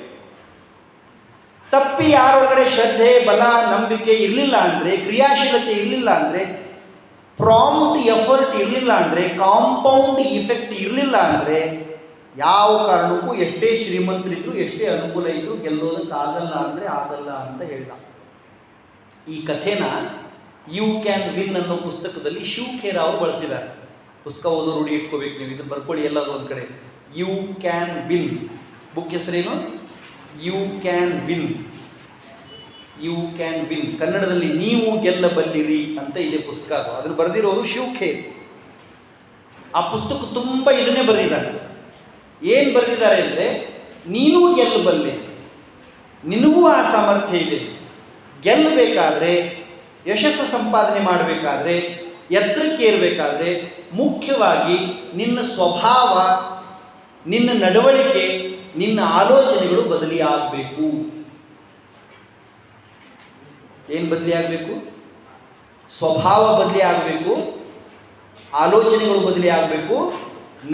ತಪ್ಪಿ ಯಾರೊಳಗಡೆ ಶ್ರದ್ಧೆ, ಬಲ, ನಂಬಿಕೆ ಇರಲಿಲ್ಲ ಅಂದರೆ, ಕ್ರಿಯಾಶೀಲತೆ ಇರಲಿಲ್ಲ ಅಂದರೆ, ಪ್ರಾಂಪ್ಟ್ ಎಫರ್ಟ್ ಇರಲಿಲ್ಲ ಅಂದರೆ, ಕಾಂಪೌಂಡ್ ಇಫೆಕ್ಟ್ ಇರಲಿಲ್ಲ ಅಂದರೆ, ಯಾವ ಕಾರಣಕ್ಕೂ ಎಷ್ಟೇ ಶ್ರೀಮಂತರಿದ್ರು, ಎಷ್ಟೇ ಅನುಕೂಲ ಇದ್ರು ಗೆಲ್ಲೋದಕ್ಕೆ ಆಗಲ್ಲ ಅಂದರೆ ಆಗಲ್ಲ ಅಂತ ಹೇಳ್ದ. ಈ ಕಥೆನ ಯು ಕ್ಯಾನ್ ವಿನ್ ಅನ್ನೋ ಪುಸ್ತಕದಲ್ಲಿ ಶಿವಖೇರ ಅವರು ಬಳಸಿದ್ದಾರೆ. ಪುಸ್ತಕ ಓದೋ ರೂಢಿ ಇಟ್ಕೋಬೇಕು ನೀವು, ಇದನ್ನು ಬರ್ಕೊಳ್ಳಿ ಎಲ್ಲಾದರೂ ಒಂದು ಕಡೆ. ಯು ಕ್ಯಾನ್ ವಿನ್, ಬುಕ್ ಹೆಸರೇನು? You can win. You can win, ಕನ್ನಡದಲ್ಲಿ ನೀವು ಗೆಲ್ಲಬಲ್ಲಿರಿ ಅಂತ ಇದೆ ಪುಸ್ತಕ. ಅದನ್ನು ಬರೆದಿರೋರು ಶಿವಖೇರ್. ಆ ಪುಸ್ತಕ ತುಂಬ ಇದನ್ನೇ ಬರೆದಿದ್ದಾರೆ. ಏನು ಬರೆದಿದ್ದಾರೆ ಅಂದರೆ, ನೀನೂ ಗೆಲ್ಲಬಲ್ಲೆ, ನಿನಗೂ ಆ ಸಾಮರ್ಥ್ಯ ಇದೆ. ಗೆಲ್ಲಬೇಕಾದ್ರೆ, ಯಶಸ್ಸು ಸಂಪಾದನೆ ಮಾಡಬೇಕಾದ್ರೆ, ಎತ್ತರಕ್ಕೆ ಏರಬೇಕಾದ್ರೆ ಮುಖ್ಯವಾಗಿ ನಿನ್ನ ಸ್ವಭಾವ, ನಿನ್ನ ನಡವಳಿಕೆ, ನಿನ್ನ ಆಲೋಚನೆಗಳು ಬದಲಿಯಾಗಬೇಕು. ಏನು ಬದಲಿ ಆಗಬೇಕು? ಸ್ವಭಾವ ಬದಲಿ ಆಗಬೇಕು, ಆಲೋಚನೆಗಳು ಬದಲಿ ಆಗಬೇಕು,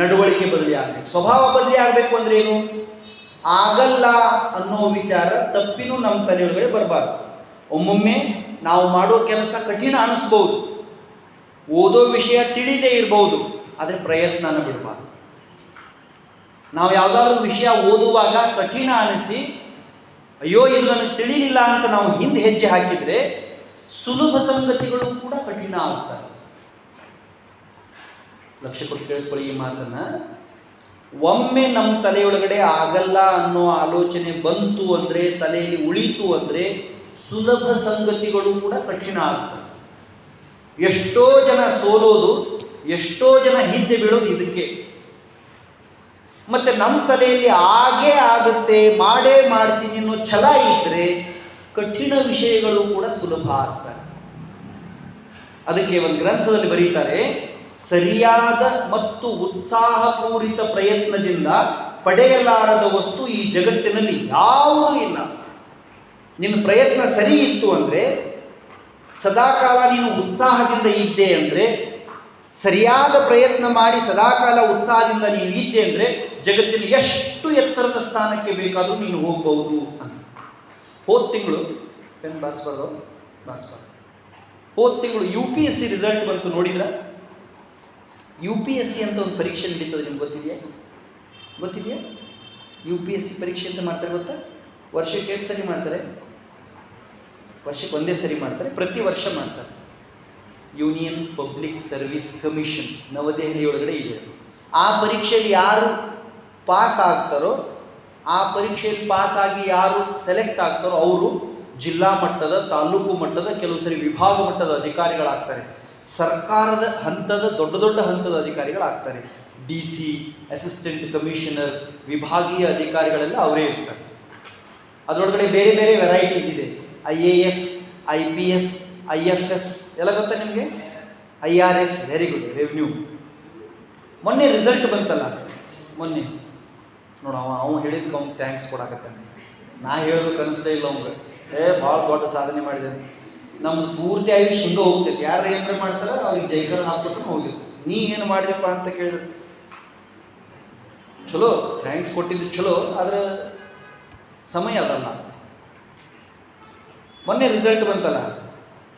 ನಡವಳಿಕೆ ಬದಲಿ ಆಗಬೇಕು. ಸ್ವಭಾವ ಬದಲಿ ಆಗಬೇಕು ಅಂದ್ರೆ ಏನು? ಆಗಲ್ಲ ಅನ್ನೋ ವಿಚಾರ ತಪ್ಪಿನೂ ನಮ್ಮ ತಲೆಯೊಳಗಡೆ ಬರಬಾರ್ದು. ಒಮ್ಮೊಮ್ಮೆ ನಾವು ಮಾಡೋ ಕೆಲಸ ಕಠಿಣ ಅನಿಸ್ಬೋದು, ಓದೋ ವಿಷಯ ತಿಳಿದೇ ಇರಬಹುದು, ಆದರೆ ಪ್ರಯತ್ನನ ಬಿಡಬಾರ್ದು. ನಾವು ಯಾವುದಾದ್ರೂ ವಿಷಯ ಓದುವಾಗ ಕಠಿಣ ಅನಿಸಿ, ಅಯ್ಯೋ ಇದು ನನಗೆ ತಿಳಿಲಿಲ್ಲ ಅಂತ ನಾವು ಹಿಂದೆ ಹೆಜ್ಜೆ ಹಾಕಿದರೆ ಸುಲಭ ಸಂಗತಿಗಳು ಕೂಡ ಕಠಿಣ ಆಗ್ತವೆ. ಲಕ್ಷ್ಯ ಕೊಟ್ಟು ಕೇಳಿಸ್ಕೊಳ್ಳಿ ಈ ಮಾತನ್ನ. ಒಮ್ಮೆ ನಮ್ಮ ತಲೆಯೊಳಗಡೆ ಆಗಲ್ಲ ಅನ್ನೋ ಆಲೋಚನೆ ಬಂತು ಅಂದರೆ, ತಲೆಯಲ್ಲಿ ಉಳಿತು ಅಂದರೆ, ಸುಲಭ ಸಂಗತಿಗಳು ಕೂಡ ಕಠಿಣ ಆಗ್ತವೆ. ಎಷ್ಟೋ ಜನ ಸೋಲೋದು, ಎಷ್ಟೋ ಜನ ಹಿಂದೆ ಬೀಳೋದು ಇದಕ್ಕೆ. ಮತ್ತೆ ನಮ್ಮ ತಲೆಯಲ್ಲಿ ಆಗೇ ಆಗುತ್ತೆ, ಮಾಡೇ ಮಾಡ್ತೀನಿ ಅನ್ನೋ ಛಲ ಇದ್ದರೆ ಕಠಿಣ ವಿಷಯಗಳು ಕೂಡ ಸುಲಭ ಆಗ್ತವೆ. ಅದಕ್ಕೆ ಒಂದು ಗ್ರಂಥದಲ್ಲಿ ಬರೀತಾರೆ, ಸರಿಯಾದ ಮತ್ತು ಉತ್ಸಾಹಪೂರಿತ ಪ್ರಯತ್ನದಿಂದ ಪಡೆಯಲಾರದ ವಸ್ತು ಈ ಜಗತ್ತಿನಲ್ಲಿ ಯಾವುದೂ ಇಲ್ಲ. ನಿನ್ನ ಪ್ರಯತ್ನ ಸರಿ ಇತ್ತು ಅಂದರೆ, ಸದಾಕಾಲ ನೀನು ಉತ್ಸಾಹದಿಂದ ಇದ್ದೆ ಅಂದರೆ, ಸರಿಯಾದ ಪ್ರಯತ್ನ ಮಾಡಿ ಸದಾಕಾಲ ಉತ್ಸಾಹದಿಂದ ನೀನು ಇದ್ದೆ ಅಂದರೆ ಜಗತ್ತಿನ ಎಷ್ಟು ಎತ್ತರದ ಸ್ಥಾನಕ್ಕೆ ಬೇಕಾದರೂ ನೀನು ಹೋಗ್ಬಹುದು ಅಂತ. ಹೋದ ತಿಂಗಳು ಪೆನ್ ಬಾರಿಸ್ಬಾರ್ದು ಹೋದ ತಿಂಗಳು UPSC ರಿಸಲ್ಟ್ ಬಂತು, ನೋಡಿದ್ರ? UPSC ಅಂತ ಒಂದು ಪರೀಕ್ಷೆ ನಡೀತದೆ, ನಿಮ್ಗೆ ಗೊತ್ತಿದೆಯಾ? UPSC ಪರೀಕ್ಷೆ ಅಂತ ಮಾಡ್ತಾರೆ ಗೊತ್ತಾ? ವರ್ಷಕ್ಕೆ 2 ಸರಿ ಮಾಡ್ತಾರೆ, ವರ್ಷಕ್ಕೆ 1 ಸರಿ ಮಾಡ್ತಾರೆ, ಪ್ರತಿ ವರ್ಷ ಮಾಡ್ತಾರೆ. ಯೂನಿಯನ್ ಪಬ್ಲಿಕ್ ಸರ್ವಿಸ್ ಕಮಿಷನ್ ನವದೆಹಲಿ ಒಳಗಡೆ ಇದೆ. ಆ ಪರೀಕ್ಷೆಯಲ್ಲಿ ಯಾರು ಪಾಸ್ ಆಗ್ತಾರೋ, ಆ ಪರೀಕ್ಷೆಯಲ್ಲಿ ಪಾಸ್ ಆಗಿ ಯಾರು ಸೆಲೆಕ್ಟ್ ಆಗ್ತಾರೋ ಅವರು ಜಿಲ್ಲಾ ಮಟ್ಟದ, ತಾಲೂಕು ಮಟ್ಟದ, ಕೆಲವು ಸರಿ ವಿಭಾಗ ಮಟ್ಟದ ಅಧಿಕಾರಿಗಳಾಗ್ತಾರೆ. ಸರ್ಕಾರದ ಹಂತದ ದೊಡ್ಡ ಹಂತದ ಅಧಿಕಾರಿಗಳಾಗ್ತಾರೆ. DC, ಅಸಿಸ್ಟೆಂಟ್ ಕಮಿಷನರ್, ವಿಭಾಗೀಯ ಅಧಿಕಾರಿಗಳೆಲ್ಲ ಅವರೇ ಇರ್ತಾರೆ. ಅದರೊಳಗಡೆ ಬೇರೆ ಬೇರೆ ವೆರೈಟೀಸ್ ಇದೆ. IAS, IPS, IFS ಎಲ್ಲ ಗೊತ್ತಾ ನಿಮಗೆ? IRS, very good, revenue. ಮೊನ್ನೆ ರಿಸಲ್ಟ್ ಬಂತಲ್ಲ, ಮೊನ್ನೆ ನೋಡ, ಅವ್ನು ಹೇಳಿದ್ಕೆ ಅವ್ನು ಥ್ಯಾಂಕ್ಸ್ ಕೊಡಾಕತ್ತಾನೆ. ನಾ ಹೇಳೋದು ಅನಿಸ್ತಾ ಇಲ್ಲ ಅವ್ಗೆ, ಭಾಳ ದೊಡ್ಡ ಸಾಧನೆ ಮಾಡಿದೆ. ನಮ್ದು ಪೂರ್ತಿ ಆಯುಷ್ ಹಿಂಗೆ ಹೋಗ್ತೈತಿ. ಯಾರು ಏನಾರ ಮಾಡ್ತಾರೆ ಅವ್ರಿಗೆ ಜೈಕರ್ ಹಾಕ್ಬಿಟ್ಟು ಹೋಗಿದ್ದು. ನೀ ಏನು ಮಾಡಿದಪ್ಪ ಅಂತ ಕೇಳಿದ್ರು, ಚಲೋ ಥ್ಯಾಂಕ್ಸ್ ಕೊಟ್ಟಿದ್ದು ಚಲೋ, ಆದರೆ ಸಮಯ ಅದಲ್ಲ. ಮೊನ್ನೆ ರಿಸಲ್ಟ್ ಬಂತಲ್ಲ,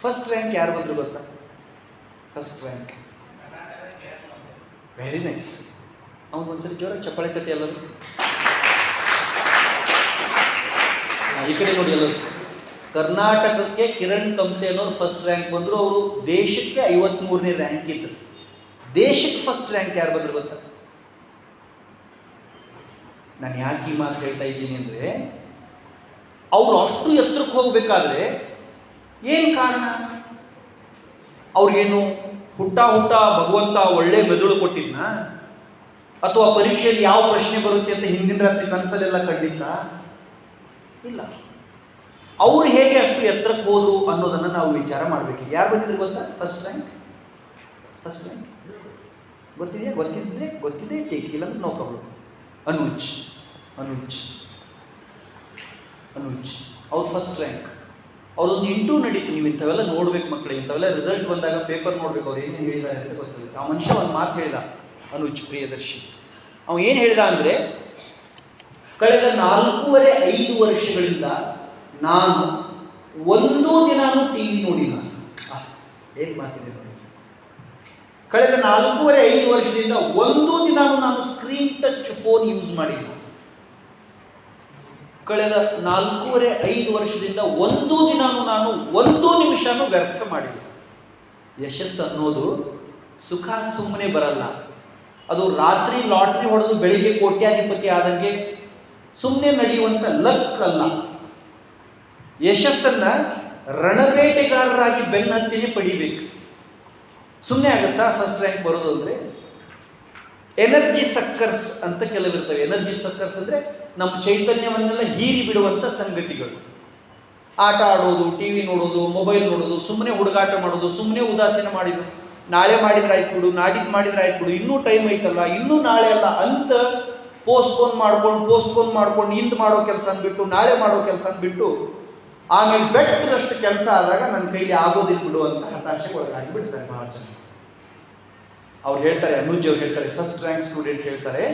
ಫಸ್ಟ್ ರ್ಯಾಂಕ್ ಯಾರು ಬಂದರು ಗೊತ್ತಾ? First rank very nice. ಅವ್ನು ಒಂದ್ಸರಿ ಜೋರಾಗಿ ಚಪ್ಪಾಳೆ ತಟ್ಟಿ ಎಲ್ಲರೂ ಈ ಕಡೆ ನೋಡಿ ಎಲ್ಲರೂ. ಕರ್ನಾಟಕಕ್ಕೆ ಕಿರಣ್ ಕಂಪ್ಲಿ ಅನ್ನೋರು ಫಸ್ಟ್ ರ್ಯಾಂಕ್ ಬಂದರು. ಅವರು ದೇಶಕ್ಕೆ 53ನೇ ರ್ಯಾಂಕ್ ಇದ್ದರು. ದೇಶಕ್ಕೆ ಫಸ್ಟ್ ರ್ಯಾಂಕ್ ಯಾರು ಬಂದರು ಗೊತ್ತಾ? ನಾನು ಯಾಕೆ ಈ ಮಾತು ಹೇಳ್ತಾ ಇದ್ದೀನಿ ಅಂದರೆ, ಅವರು ಅಷ್ಟು ಎತ್ತರಕ್ಕೆ ಹೋಗಬೇಕಾದ್ರೆ ಏನು ಕಾರಣ? ಅವ್ರಿಗೇನು ಹುಟ್ಟ ಭಗವಂತ ಒಳ್ಳೆ ಮೆದುಳು ಕೊಟ್ಟಿದ್ನ, ಅಥವಾ ಪರೀಕ್ಷೆಯಲ್ಲಿ ಯಾವ ಪ್ರಶ್ನೆ ಬರುತ್ತೆ ಅಂತ ಹಿಂದಿನ ರಾತ್ರಿ ಕನಸಲೆಲ್ಲ ಕಂಡಿದ್ದ? ಇಲ್ಲ. ಅವರು ಹೇಗೆ ಅಷ್ಟು ಎತ್ತರಕ್ಕೆ ಹೋದ್ರು ಅನ್ನೋದನ್ನು ನಾವು ವಿಚಾರ ಮಾಡಬೇಕು. ಯಾರು ಬಂದಿದ್ರು ಗೊತ್ತಾ ಫಸ್ಟ್ ರ್ಯಾಂಕ್? ಗೊತ್ತಿದೆ ಟೇಕ್, ಇಲ್ಲಾಂದ್ರೆ ನೋ ಪ್ರಾಬ್ಲಮ್. ಅನುಜ್ ಅವ್ರು ಫಸ್ಟ್ ರ್ಯಾಂಕ್. ಅವ್ರೊಂದು ಇಂಟರ್ವ್ಯೂ ನಡೀತು. ನೀವು ಇಂಥವೆಲ್ಲ ನೋಡ್ಬೇಕು ಮಕ್ಕಳು, ಇಂಥವೆಲ್ಲ ರಿಸಲ್ಟ್ ಬಂದಾಗ ಪೇಪರ್ ನೋಡ್ಬೇಕು, ಅವ್ರು ಏನೇನು ಹೇಳಿದ್ದಾರೆ ಅಂತ ಗೊತ್ತಿರುತ್ತೆ. ಆ ಮನುಷ್ಯ ಒಂದು ಮಾತು ಹೇಳಿದ, ಅನುಜ್ ಪ್ರಿಯದರ್ಶಿ. ಅವನು ಏನು ಹೇಳಿದ ಅಂದರೆ, ಕಳೆದ 4.5 ವರ್ಷಗಳಿಂದ ನಾನು ಒಂದೂ ದಿನಾನು TV ನೋಡಿಲ್ಲ. ಏನು ಮಾತಿದೆ ನೋಡಿ. ಕಳೆದ 4.5 ವರ್ಷದಿಂದ ಒಂದೂ ದಿನಾನು ನಾನು ಸ್ಕ್ರೀನ್ ಟಚ್ ಫೋನ್ ಯೂಸ್ ಮಾಡಿಲ್ಲ. ಕಳೆದ 4.5 ವರ್ಷದಿಂದ ಒಂದೂ ದಿನಾನು ನಾನು 1 ನಿಮಿಷನೂ ವ್ಯರ್ಥ ಮಾಡಿಲ್ಲ. ಯಶಸ್ಸು ಅನ್ನೋದು ಸುಖ ಸುಮ್ಮನೆ ಬರಲ್ಲ. ಅದು ರಾತ್ರಿ ಲಾಟ್ರಿ ಹೊಡೆದು ಬೆಳಿಗ್ಗೆ ಕೋಟ್ಯಾಧಿಪತಿ ಆದಂಗೆ ಸುಮ್ಮನೆ ನಡೆಯುವಂಥ ಲಕ್ ಅಲ್ಲ. ಯಶಸ್ಸನ್ನ ರಣಬೇಟೆಗಾರರಾಗಿ ಬೆನ್ನತ್ತಿನೇ ಪಡಿಬೇಕು. ಸುಮ್ಮನೆ ಆಗುತ್ತಾ ಫಸ್ಟ್ ರ್ಯಾಂಕ್ ಬರೋದು ಅಂದರೆ? ಎನರ್ಜಿ ಸಕ್ಕರ್ಸ್ ಅಂತ ಕೆಲವಿರ್ತವೆ. ಎನರ್ಜಿ ಸಕ್ಕರ್ಸ್ ಅಂದರೆ ನಮ್ಮ ಚೈತನ್ಯವನ್ನೆಲ್ಲ ಹೀರಿ ಬಿಡುವಂಥ ಸಂಗತಿಗಳು. ಆಟ ಆಡೋದು, TV ನೋಡೋದು, ಮೊಬೈಲ್ ನೋಡೋದು, ಸುಮ್ಮನೆ ಹುಡುಗಾಟ ಮಾಡೋದು, ಸುಮ್ಮನೆ ಉದಾಸೀನ ಮಾಡಿದ್ದು, ನಾಳೆ ಮಾಡಿದ್ರೆ ಆಯ್ತು ಬಿಡು, ನಾಡಿದ್ದು ಮಾಡಿದ್ರೆ ಆಯ್ತು ಬಿಡು, ಇನ್ನೂ ಟೈಮ್ ಐತಲ್ಲ, ಇನ್ನೂ ನಾಳೆ ಅಲ್ಲ ಅಂತ ಪೋಸ್ಟ್ಪೋನ್ ಮಾಡ್ಕೊಂಡು ಇಂದು ಮಾಡೋ ಕೆಲಸ ಅಂದ್ಬಿಟ್ಟು ನಾಳೆ ಮಾಡೋ ಕೆಲಸ ಅಂದ್ಬಿಟ್ಟು ಆಮೇಲೆ ಬೆಟ್ಟರಷ್ಟು ಕೆಲಸ ಆದಾಗ ನನ್ನ ಕೈಲಿ ಆಗೋದಿಲ್ಲ ಬಿಡು ಅಂತ ಹತಾಶೆಗೆ ಒಳಗಾಗಿ ಬಿಡ್ತಾರೆ ಬಹಳ ಜನ. ಅವ್ರು ಹೇಳ್ತಾರೆ, ಅನುಜ್ ಅವ್ರು ಹೇಳ್ತಾರೆ, ಫಸ್ಟ್ ರ್ಯಾಂಕ್ ಸ್ಟೂಡೆಂಟ್ ಹೇಳ್ತಾರೆ,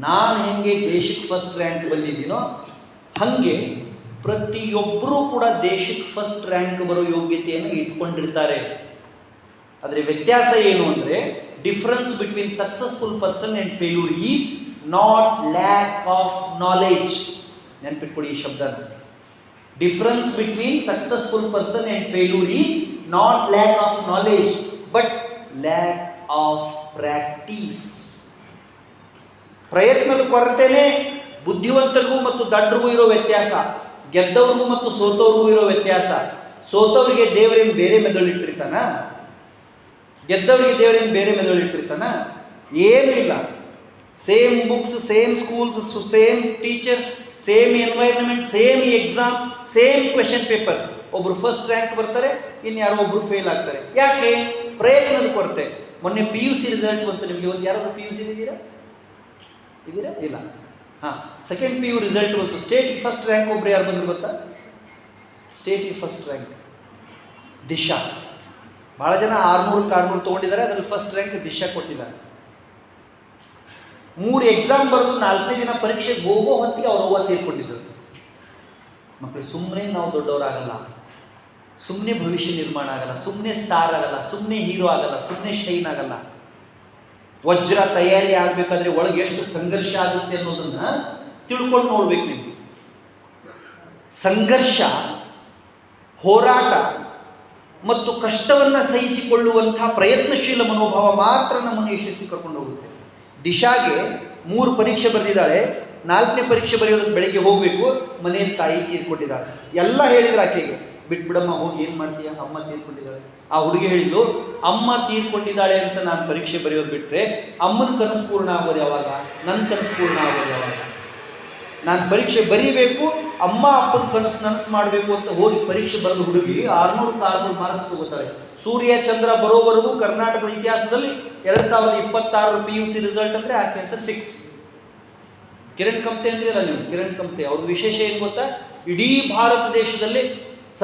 ನಾನು ಹೆಂಗೆ ದೇಶಕ್ಕೆ ಫಸ್ಟ್ ರ್ಯಾಂಕ್ ಬಂದಿದ್ದೀನೋ ಹಾಗೆ ಪ್ರತಿಯೊಬ್ಬರೂ ಕೂಡ ದೇಶಕ್ಕೆ ಫಸ್ಟ್ ರ್ಯಾಂಕ್ ಬರೋ ಯೋಗ್ಯತೆಯನ್ನು ಇಟ್ಕೊಂಡಿರ್ತಾರೆ. ಆದರೆ ವ್ಯತ್ಯಾಸ ಏನು ಅಂದರೆ, difference between successful person and failure is not lack of knowledge. ನೆನ್ಪಿಟ್ಕೊಳ್ಳಿ ಈ ಶಬ್ದನ. Difference between successful person and failure is not lack of knowledge but lack of practice. ಪ್ರಯತ್ನದ ಕೊರತೆನೇ ಬುದ್ಧಿವಂತರಿಗೂ ಮತ್ತು ದಡ್ರಿಗೂ ಇರೋ ವ್ಯತ್ಯಾಸ, ಗೆದ್ದವ್ರಿಗೂ ಮತ್ತು ಸೋತವ್ರಿಗೂ ಇರೋ ವ್ಯತ್ಯಾಸ. ಸೋತವರಿಗೆ ದೇವರೇನು ಬೇರೆ ಮೆದುಳಿಟ್ಟಿರ್ತಾನ? ಗೆದ್ದವರಿಗೆ ದೇವರೇನು ಬೇರೆ ಮೆದುಳಿಟ್ಟಿರ್ತಾನ? ಏನೂ ಇಲ್ಲ. Same books, same schools, same teachers, same environment, same exam, same question paper. ಒಬ್ರು ಫಸ್ಟ್ ರ್ಯಾಂಕ್ ಬರ್ತಾರೆ, ಇನ್ಯಾರೋ ಒಬ್ರು ಫೇಲ್ ಆಗ್ತಾರೆ. ಯಾಕೆ? ಪ್ರಯತ್ನದ ಕೊರತೆ. ಮೊನ್ನೆ PUC ರಿಸಲ್ಟ್ ಬಂತು. ನಿಮಗೆ ಒಂದು ಯಾರಾದ್ರೂ PUC ಇದ್ದೀರಾ? ಇಲ್ಲ. ಸೆಕೆಂಡ್ PU ರಿಸಲ್ಟ್ ಬಂತು. ಸ್ಟೇಟ್ ಫಸ್ಟ್ ರ್ಯಾಂಕ್ ಒಬ್ರು ಯಾರು ಬಂದ್ರು ಗೊತ್ತಾ? State first rank Disha. ಭಾಳ ಜನ 600 ತೊಗೊಂಡಿದ್ದಾರೆ. ಅದರಲ್ಲಿ ಫಸ್ಟ್ ರ್ಯಾಂಕ್ ದಿಶಾ ಕೊಟ್ಟಿದ್ದಾರೆ. 3 ಎಕ್ಸಾಮ್ ಬರೆದು 4ನೇ ದಿನ ಪರೀಕ್ಷೆಗೆ ಹೋಗೋ ಹೊತ್ತಿಗೆ ಅವ್ರು ಅವ್ವ ತೀರ್ಕೊಂಡಿದ್ದರು. ಮಕ್ಕಳು ಸುಮ್ಮನೆ ನಾವು ದೊಡ್ಡವರಾಗಲ್ಲ, ಸುಮ್ಮನೆ ಭವಿಷ್ಯ ನಿರ್ಮಾಣ ಆಗಲ್ಲ, ಸುಮ್ಮನೆ ಸ್ಟಾರ್ ಆಗಲ್ಲ, ಸುಮ್ಮನೆ ಹೀರೋ ಆಗಲ್ಲ, ಸುಮ್ಮನೆ ಶೈನ್ ಆಗಲ್ಲ. ವಜ್ರ ತಯಾರಿ ಆಗಬೇಕಾದ್ರೆ ಒಳಗೆ ಎಷ್ಟು ಸಂಘರ್ಷ ಆಗುತ್ತೆ ಅನ್ನೋದನ್ನ ತಿಳ್ಕೊಂಡು ನೋಡ್ಬೇಕು. ನೀವು ಸಂಘರ್ಷ, ಹೋರಾಟ ಮತ್ತು ಕಷ್ಟವನ್ನು ಸಹಿಸಿಕೊಳ್ಳುವಂತಹ ಪ್ರಯತ್ನಶೀಲ ಮನೋಭಾವ ಮಾತ್ರ ನಮ್ಮನ್ನು ಯಶಸ್ವಿ ಕರ್ಕೊಂಡು ಹೋಗುತ್ತೆ. ದಿಶಾಗೆ 3 ಪರೀಕ್ಷೆ ಬರೆದಿದ್ದಾಳೆ. 4ನೇ ಪರೀಕ್ಷೆ ಬರೆಯೋದಕ್ಕೆ ಬೆಳಗ್ಗೆ ಹೋಗಬೇಕು. ಮನೆಯಲ್ಲಿ ತಾಯಿ ತೀರ್ಕೊಂಡಿದ್ದಾಳೆ. ಎಲ್ಲ ಹೇಳಿದ್ರು ಆಕೆಗೆ, ಬಿಟ್ಬಿಡಮ್ಮ, ಹೋಗಿ ಏನು ಮಾಡ್ತೀಯ, ಅಮ್ಮ ತೀರ್ಕೊಂಡಿದ್ದಾಳೆ. ಆ ಹುಡುಗಿ ಹೇಳಿದ್ಲು, ಅಮ್ಮ ತೀರ್ಕೊಂಡಿದ್ದಾಳೆ ಅಂತ ನಾನು ಪರೀಕ್ಷೆ ಬರೆಯೋದು ಬಿಟ್ಟರೆ ಅಮ್ಮನ ಕನಸು ಪೂರ್ಣ ಆಗೋದು ಯಾವಾಗ, ನನ್ನ ಕನಸು ಪೂರ್ಣ ಆಗೋದು ಯಾವಾಗ? ನಾನು ಪರೀಕ್ಷೆ ಬರೀಬೇಕು, ಅಮ್ಮ ಅಪ್ಪನ ಕನಸು ಮಾಡಬೇಕು ಅಂತ ಹೋಗಿ ಪರೀಕ್ಷೆ ಬರೆದು ಹುಡುಗಿ 600 ಮಾರ್ಕ್ಸ್ ತಗೋತಾಳೆ. ಸೂರ್ಯ ಚಂದ್ರ ಬರೋವರೆಗೂ ಕರ್ನಾಟಕದ ಇತಿಹಾಸದಲ್ಲಿ 2026 PUC ರಿಸಲ್ಟ್ ಅಂದರೆ ಆಕೆ ಹೆಸರು ಫಿಕ್ಸ್. ಕಿರಣ್ ಕಮ್ತೆ ಅಂದ್ರಲ್ಲ ನೀವು, ಕಿರಣ್ ಕಮ್ತೆ ಅವ್ರ ವಿಶೇಷ ಏನು ಗೊತ್ತಾ? ಇಡೀ ಭಾರತ ದೇಶದಲ್ಲಿ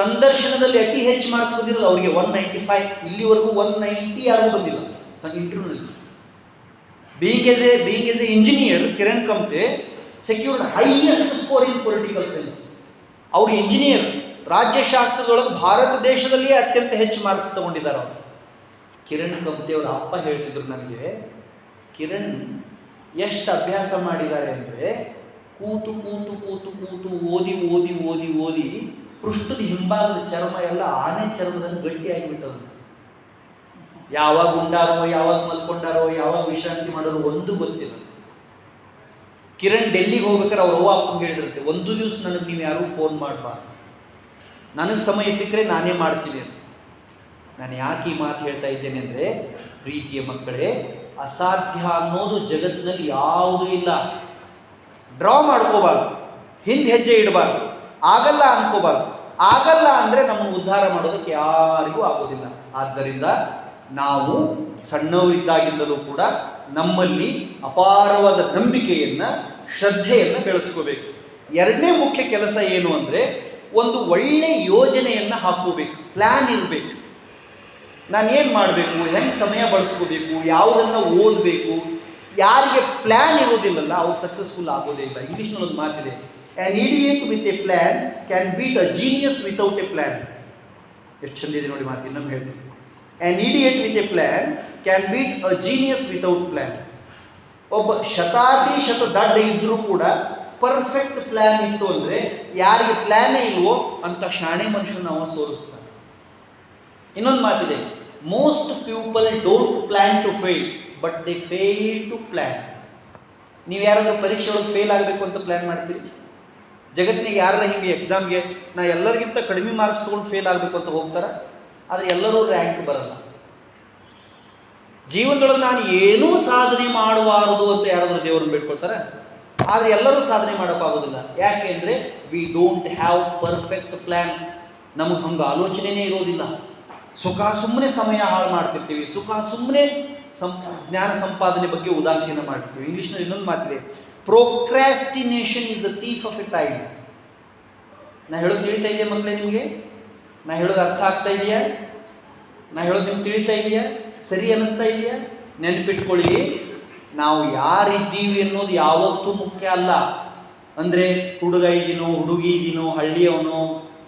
ಸಂದರ್ಶನದಲ್ಲಿ ಅತಿ ಹೆಚ್ಚು ಮಾರ್ಕ್ಸ್ ಬಂದಿರೋದು ಅವರಿಗೆ 195. ಇಲ್ಲಿವರೆಗೂ 190 ಯಾರಿಗೂ ಬಂದಿಲ್ಲ ಇಂಟರ್ವ್ಯೂನಲ್ಲಿ. Being as a engineer, Kiran Kamte secured highest score in political science. ಅವರು ಇಂಜಿನಿಯರ್, ರಾಜ್ಯಶಾಸ್ತ್ರದೊಳಗೆ ಭಾರತ ದೇಶದಲ್ಲಿಯೇ ಅತ್ಯಂತ ಹೆಚ್ಚು ಮಾರ್ಕ್ಸ್ ತಗೊಂಡಿದ್ದಾರೆ ಅವರು. ಕಿರಣ್ ಕಮ್ತೆ ಅವರ ಅಪ್ಪ ಹೇಳ್ತಿದ್ರು ನನಗೆ, ಕಿರಣ್ ಎಷ್ಟು ಅಭ್ಯಾಸ ಮಾಡಿದ್ದಾರೆ ಅಂದರೆ ಕೂತು ಕೂತು ಕೂತು ಕೂತು ಓದಿ ಓದಿ ಓದಿ ಓದಿ ಪೃಷ್ಠದ ಹಿಂಭಾಗದ ಚರ್ಮ ಎಲ್ಲ ಆನೆ ಚರ್ಮದಲ್ಲಿ ಗಟ್ಟಿಯಾಗಿಬಿಟ್ಟದು. ಯಾವಾಗ ಉಂಡಾರೋ, ಯಾವಾಗ ಮಲ್ಕೊಂಡಾರೋ, ಯಾವಾಗ ವಿಶ್ರಾಂತಿ ಮಾಡೋರು ಒಂದು ಗೊತ್ತಿಲ್ಲ. ಕಿರಣ್ ಡೆಲ್ಲಿಗೆ ಹೋಗ್ಬೇಕಾದ್ರೆ ಅವ್ರ ಅವ್ವ ಅಪ್ಪಂಗೆ ಹೇಳಿದಿರುತ್ತೆ, ಒಂದು ದಿವಸ ನನಗೆ ನೀವು ಯಾರೂ ಫೋನ್ ಮಾಡಬಾರ್ದು, ನನಗೆ ಸಮಯ ಸಿಕ್ಕರೆ ನಾನೇ ಮಾಡ್ತೀನಿ ಅಂತ. ನಾನು ಯಾಕೆ ಈ ಮಾತು ಹೇಳ್ತಾ ಇದ್ದೇನೆ ಅಂದರೆ, ಪ್ರೀತಿಯ ಮಕ್ಕಳೇ, ಅಸಾಧ್ಯ ಅನ್ನೋದು ಜಗತ್ತಿನಲ್ಲಿ ಯಾವುದೂ ಇಲ್ಲ. ಡ್ರಾ ಮಾಡ್ಕೋಬಾರ್ದು, ಹಿಂದೆ ಹೆಜ್ಜೆ ಇಡಬಾರ್ದು, ಆಗಲ್ಲ ಅನ್ಕೋಬಾರ್ದು. ಆಗಲ್ಲ ಅಂದರೆ ನಮ್ಮನ್ನು ಉದ್ಧಾರ ಮಾಡೋದಕ್ಕೆ ಯಾರಿಗೂ ಆಗೋದಿಲ್ಲ. ಆದ್ದರಿಂದ ನಾವು ಸಣ್ಣವರಿದ್ದಾಗಿಂದಲೂ ಕೂಡ ನಮ್ಮಲ್ಲಿ ಅಪಾರವಾದ ನಂಬಿಕೆಯನ್ನು, ಶ್ರದ್ಧೆಯನ್ನು ಬೆಳೆಸ್ಕೋಬೇಕು. 2ನೇ ಮುಖ್ಯ ಕೆಲಸ ಏನು ಅಂದರೆ, ಒಂದು ಒಳ್ಳೆ ಯೋಜನೆಯನ್ನು ಹಾಕೋಬೇಕು, ಪ್ಲ್ಯಾನ್ ಇರಬೇಕು. ನಾನೇನು ಮಾಡಬೇಕು, ಹೆಂಗೆ ಸಮಯ ಬಳಸ್ಕೋಬೇಕು, ಯಾವುದನ್ನು ಓದಬೇಕು. ಯಾರಿಗೆ ಪ್ಲ್ಯಾನ್ ಇರೋದಿಲ್ಲಲ್ಲ ಅವ್ರು ಸಕ್ಸಸ್ಫುಲ್ ಆಗೋದೇ ಇಲ್ಲ. ಇಂಗ್ಲೀಷ್ನಲ್ಲಿ ಒಂದು ಮಾತಿದೆ, an idiot with A plan can beet a genius without A plan. ಎಷ್ಟು ಚಂದ ಇದೆ ನೋಡಿ ಮಾತು, ಇನ್ನೊಮ್ಮೆ ಹೇಳ್ತೀನಿ. An idiot with A plan can beet a genius without plan. ಒಬ್ಬ ಶತಾಧಿಶತ ದಡ್ಡ ಇದ್ದರೂ ಕೂಡ ಪರ್ಫೆಕ್ಟ್ ಪ್ಲ್ಯಾನ್ ಇತ್ತು ಅಂದರೆ, ಯಾರಿಗೆ ಪ್ಲ್ಯಾನೇ ಇಲ್ವೋ ಅಂತ ಶಾಣೆ ಮನುಷ್ಯನ ನಾವು ಸೋಲಿಸ್ತಾರೆ. ಇನ್ನೊಂದು ಮಾತಿದೆ, most people don't plan to fail but they fail to plan. ನೀವು ಯಾರಾದ್ರೂ ಪರೀಕ್ಷೆ ಒಳಗೆ ಫೇಲ್ ಆಗಬೇಕು ಅಂತ ಪ್ಲ್ಯಾನ್ ಮಾಡ್ತೀರಿ? ಜಗತ್ತಿನಾಗ ಯಾರಾದ್ರೂ ಹಿಂಗೆ ಎಕ್ಸಾಮ್ಗೆ ನಾ ಎಲ್ಲರಿಗಿಂತ ಕಡಿಮೆ ಮಾರ್ಕ್ಸ್ ತೊಗೊಂಡು ಫೇಲ್ ಆಗಬೇಕು ಅಂತ ಹೋಗ್ತಾರೆ, ಆದರೆ ಎಲ್ಲರೂ ರ್ಯಾಂಕ್ ಬರಲ್ಲ. ಜೀವನದೊಳಗೆ ನಾನು ಏನೂ ಸಾಧನೆ ಮಾಡಬಾರದು ಅಂತ ಯಾರಾದರೂ ದೇವರನ್ನು ಬೇಡ್ಕೊಳ್ತಾರೆ, ಆದರೆ ಎಲ್ಲರೂ ಸಾಧನೆ ಮಾಡೋಕ್ಕಾಗೋದಿಲ್ಲ. ಯಾಕೆ ಅಂದರೆ we don't have perfect plan. ನಮಗೆ ಹಂಗೆ ಆಲೋಚನೆಯೇ ಇರೋದಿಲ್ಲ. ಸುಮ್ಮನೆ ಸಮಯ ಹಾಳು ಮಾಡ್ತಿರ್ತೀವಿ, ಸುಮ್ಮನೆ ಜ್ಞಾನ ಸಂಪಾದನೆ ಬಗ್ಗೆ ಉದಾಸೀನ ಮಾಡ್ತೀವಿ. ಇಂಗ್ಲೀಷ್ನಲ್ಲಿ ಇನ್ನೊಂದು ಮಾತಿದೆ, procrastination is the thief of A time. ನಾ ಹೇಳೋದು ತಿಳಿತಾ ಇದೆಯಾ ಮಕ್ಕಳೇ ನಿಮಗೆ? ನಾ ಹೇಳೋದು ಅರ್ಥ ಆಗ್ತಾ ಇದೆಯಾ? ನಾ ಹೇಳೋದು ನಿಮ್ಗೆ ತಿಳಿತಾ ಇದೆಯಾ? ಸರಿ ಅನ್ನಿಸ್ತಾ ಇದೆಯಾ? ನೆನಪಿಟ್ಕೊಳ್ಳಿ, ನಾವು ಯಾರಿದ್ದೀವಿ ಅನ್ನೋದು ಯಾವತ್ತೂ ಮುಖ್ಯ ಅಲ್ಲ. ಅಂದರೆ ಹುಡುಗ ಇದ್ದೀನೋ, ಹುಡುಗಿ ಇದ್ದೀನೋ, ಹಳ್ಳಿಯವನೋ,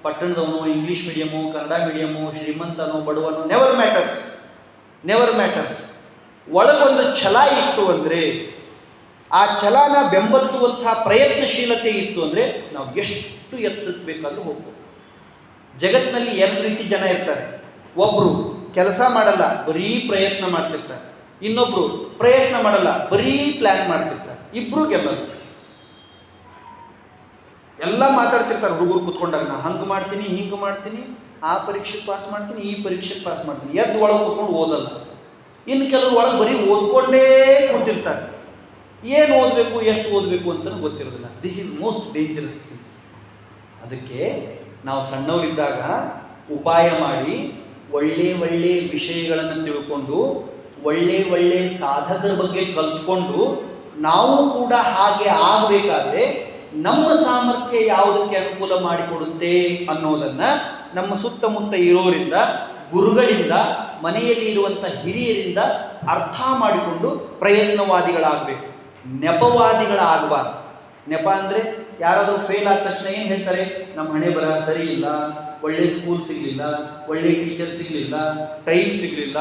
ಪಟ್ಟಣದವನು, ಇಂಗ್ಲೀಷ್ ಮೀಡಿಯಮು, ಕನ್ನಡ ಮೀಡಿಯಮು, ಶ್ರೀಮಂತನೋ, ಬಡವನು, ನೆವರ್ ಮ್ಯಾಟರ್ಸ್. ಒಳಗೊಂದು ಛಲ ಇತ್ತು ಅಂದರೆ, ಆ ಛಲನ ಬೆಂಬಲಿಸುವಂತಹ ಪ್ರಯತ್ನಶೀಲತೆ ಇತ್ತು ಅಂದರೆ ನಾವು ಎಷ್ಟು ಎತ್ತಕ್ಕೆ ಬೇಕಾದರೂ ಹೋಗ್ಬೋದು. ಜಗತ್ತಿನಲ್ಲಿ 2 ರೀತಿ ಜನ ಇರ್ತಾರೆ. ಒಬ್ಬರು ಕೆಲಸ ಮಾಡಲ್ಲ, ಬರೀ ಪ್ರಯತ್ನ ಮಾಡ್ತಿರ್ತಾರೆ. ಇನ್ನೊಬ್ರು ಪ್ರಯತ್ನ ಮಾಡಲ್ಲ, ಬರೀ ಪ್ಲ್ಯಾನ್ ಮಾಡ್ತಿರ್ತಾರೆ. ಇಬ್ಬರು ಗೆಲ್ಲಲ್ಲ. ಎಲ್ಲ ಮಾತಾಡ್ತಿರ್ತಾರೆ ಹುಡುಗರು ಕೂತ್ಕೊಂಡಾಗ, ನಾ ಹಂಗೆ ಮಾಡ್ತೀನಿ, ಹಿಂಗೆ ಮಾಡ್ತೀನಿ, ಆ ಪರೀಕ್ಷೆಗೆ ಪಾಸ್ ಮಾಡ್ತೀನಿ, ಈ ಪರೀಕ್ಷೆಗೆ ಪಾಸ್ ಮಾಡ್ತೀನಿ. ಎದ್ದು ಒಳಗೆ ಕೂತ್ಕೊಂಡು ಓದಲ್ಲ. ಇನ್ನು ಕೆಲವರು ಒಳಗೆ ಬರೀ ಓದ್ಕೊಂಡೇ ಕೂತಿರ್ತಾರೆ. ಏನು ಓದಬೇಕು, ಎಷ್ಟು ಓದಬೇಕು ಅಂತಲೂ ಗೊತ್ತಿರೋದಿಲ್ಲ. This is most dangerous thing. ಅದಕ್ಕೆ ನಾವು ಸಣ್ಣವರಿದ್ದಾಗ ಉಪಾಯ ಮಾಡಿ ಒಳ್ಳೆ ವಿಷಯಗಳನ್ನು ತಿಳ್ಕೊಂಡು, ಒಳ್ಳೆ ಸಾಧಕರ ಬಗ್ಗೆ ಕಲ್ತ್ಕೊಂಡು, ನಾವು ಕೂಡ ಹಾಗೆ ಆಗಬೇಕಾದ್ರೆ ನಮ್ಮ ಸಾಮರ್ಥ್ಯ ಯಾವುದಕ್ಕೆ ಅನುಕೂಲ ಮಾಡಿಕೊಡುತ್ತೆ ಅನ್ನೋದನ್ನು ನಮ್ಮ ಸುತ್ತಮುತ್ತ ಇರೋರಿಂದ ಗುರುಗಳಿಂದ, ಮನೆಯಲ್ಲಿ ಇರುವಂಥ ಹಿರಿಯರಿಂದ ಅರ್ಥ ಮಾಡಿಕೊಂಡು ಪ್ರಯತ್ನವಾದಿಗಳಾಗಬೇಕು, ನೆಪವಾದಿಗಳಾಗಬಾರ್ದು. ನೆಪ ಅಂದರೆ ಯಾರಾದರೂ ಫೇಲ್ ಆದ ತಕ್ಷಣ ಏನು ಹೇಳ್ತಾರೆ, ನಮ್ಮ ಹಣೆ ಬರಹ ಸರಿ ಇಲ್ಲ, ಒಳ್ಳೆ ಸ್ಕೂಲ್ ಸಿಗಲಿಲ್ಲ, ಒಳ್ಳೆ ಟೀಚರ್ ಸಿಗಲಿಲ್ಲ, ಟೈಮ್ ಸಿಗಲಿಲ್ಲ,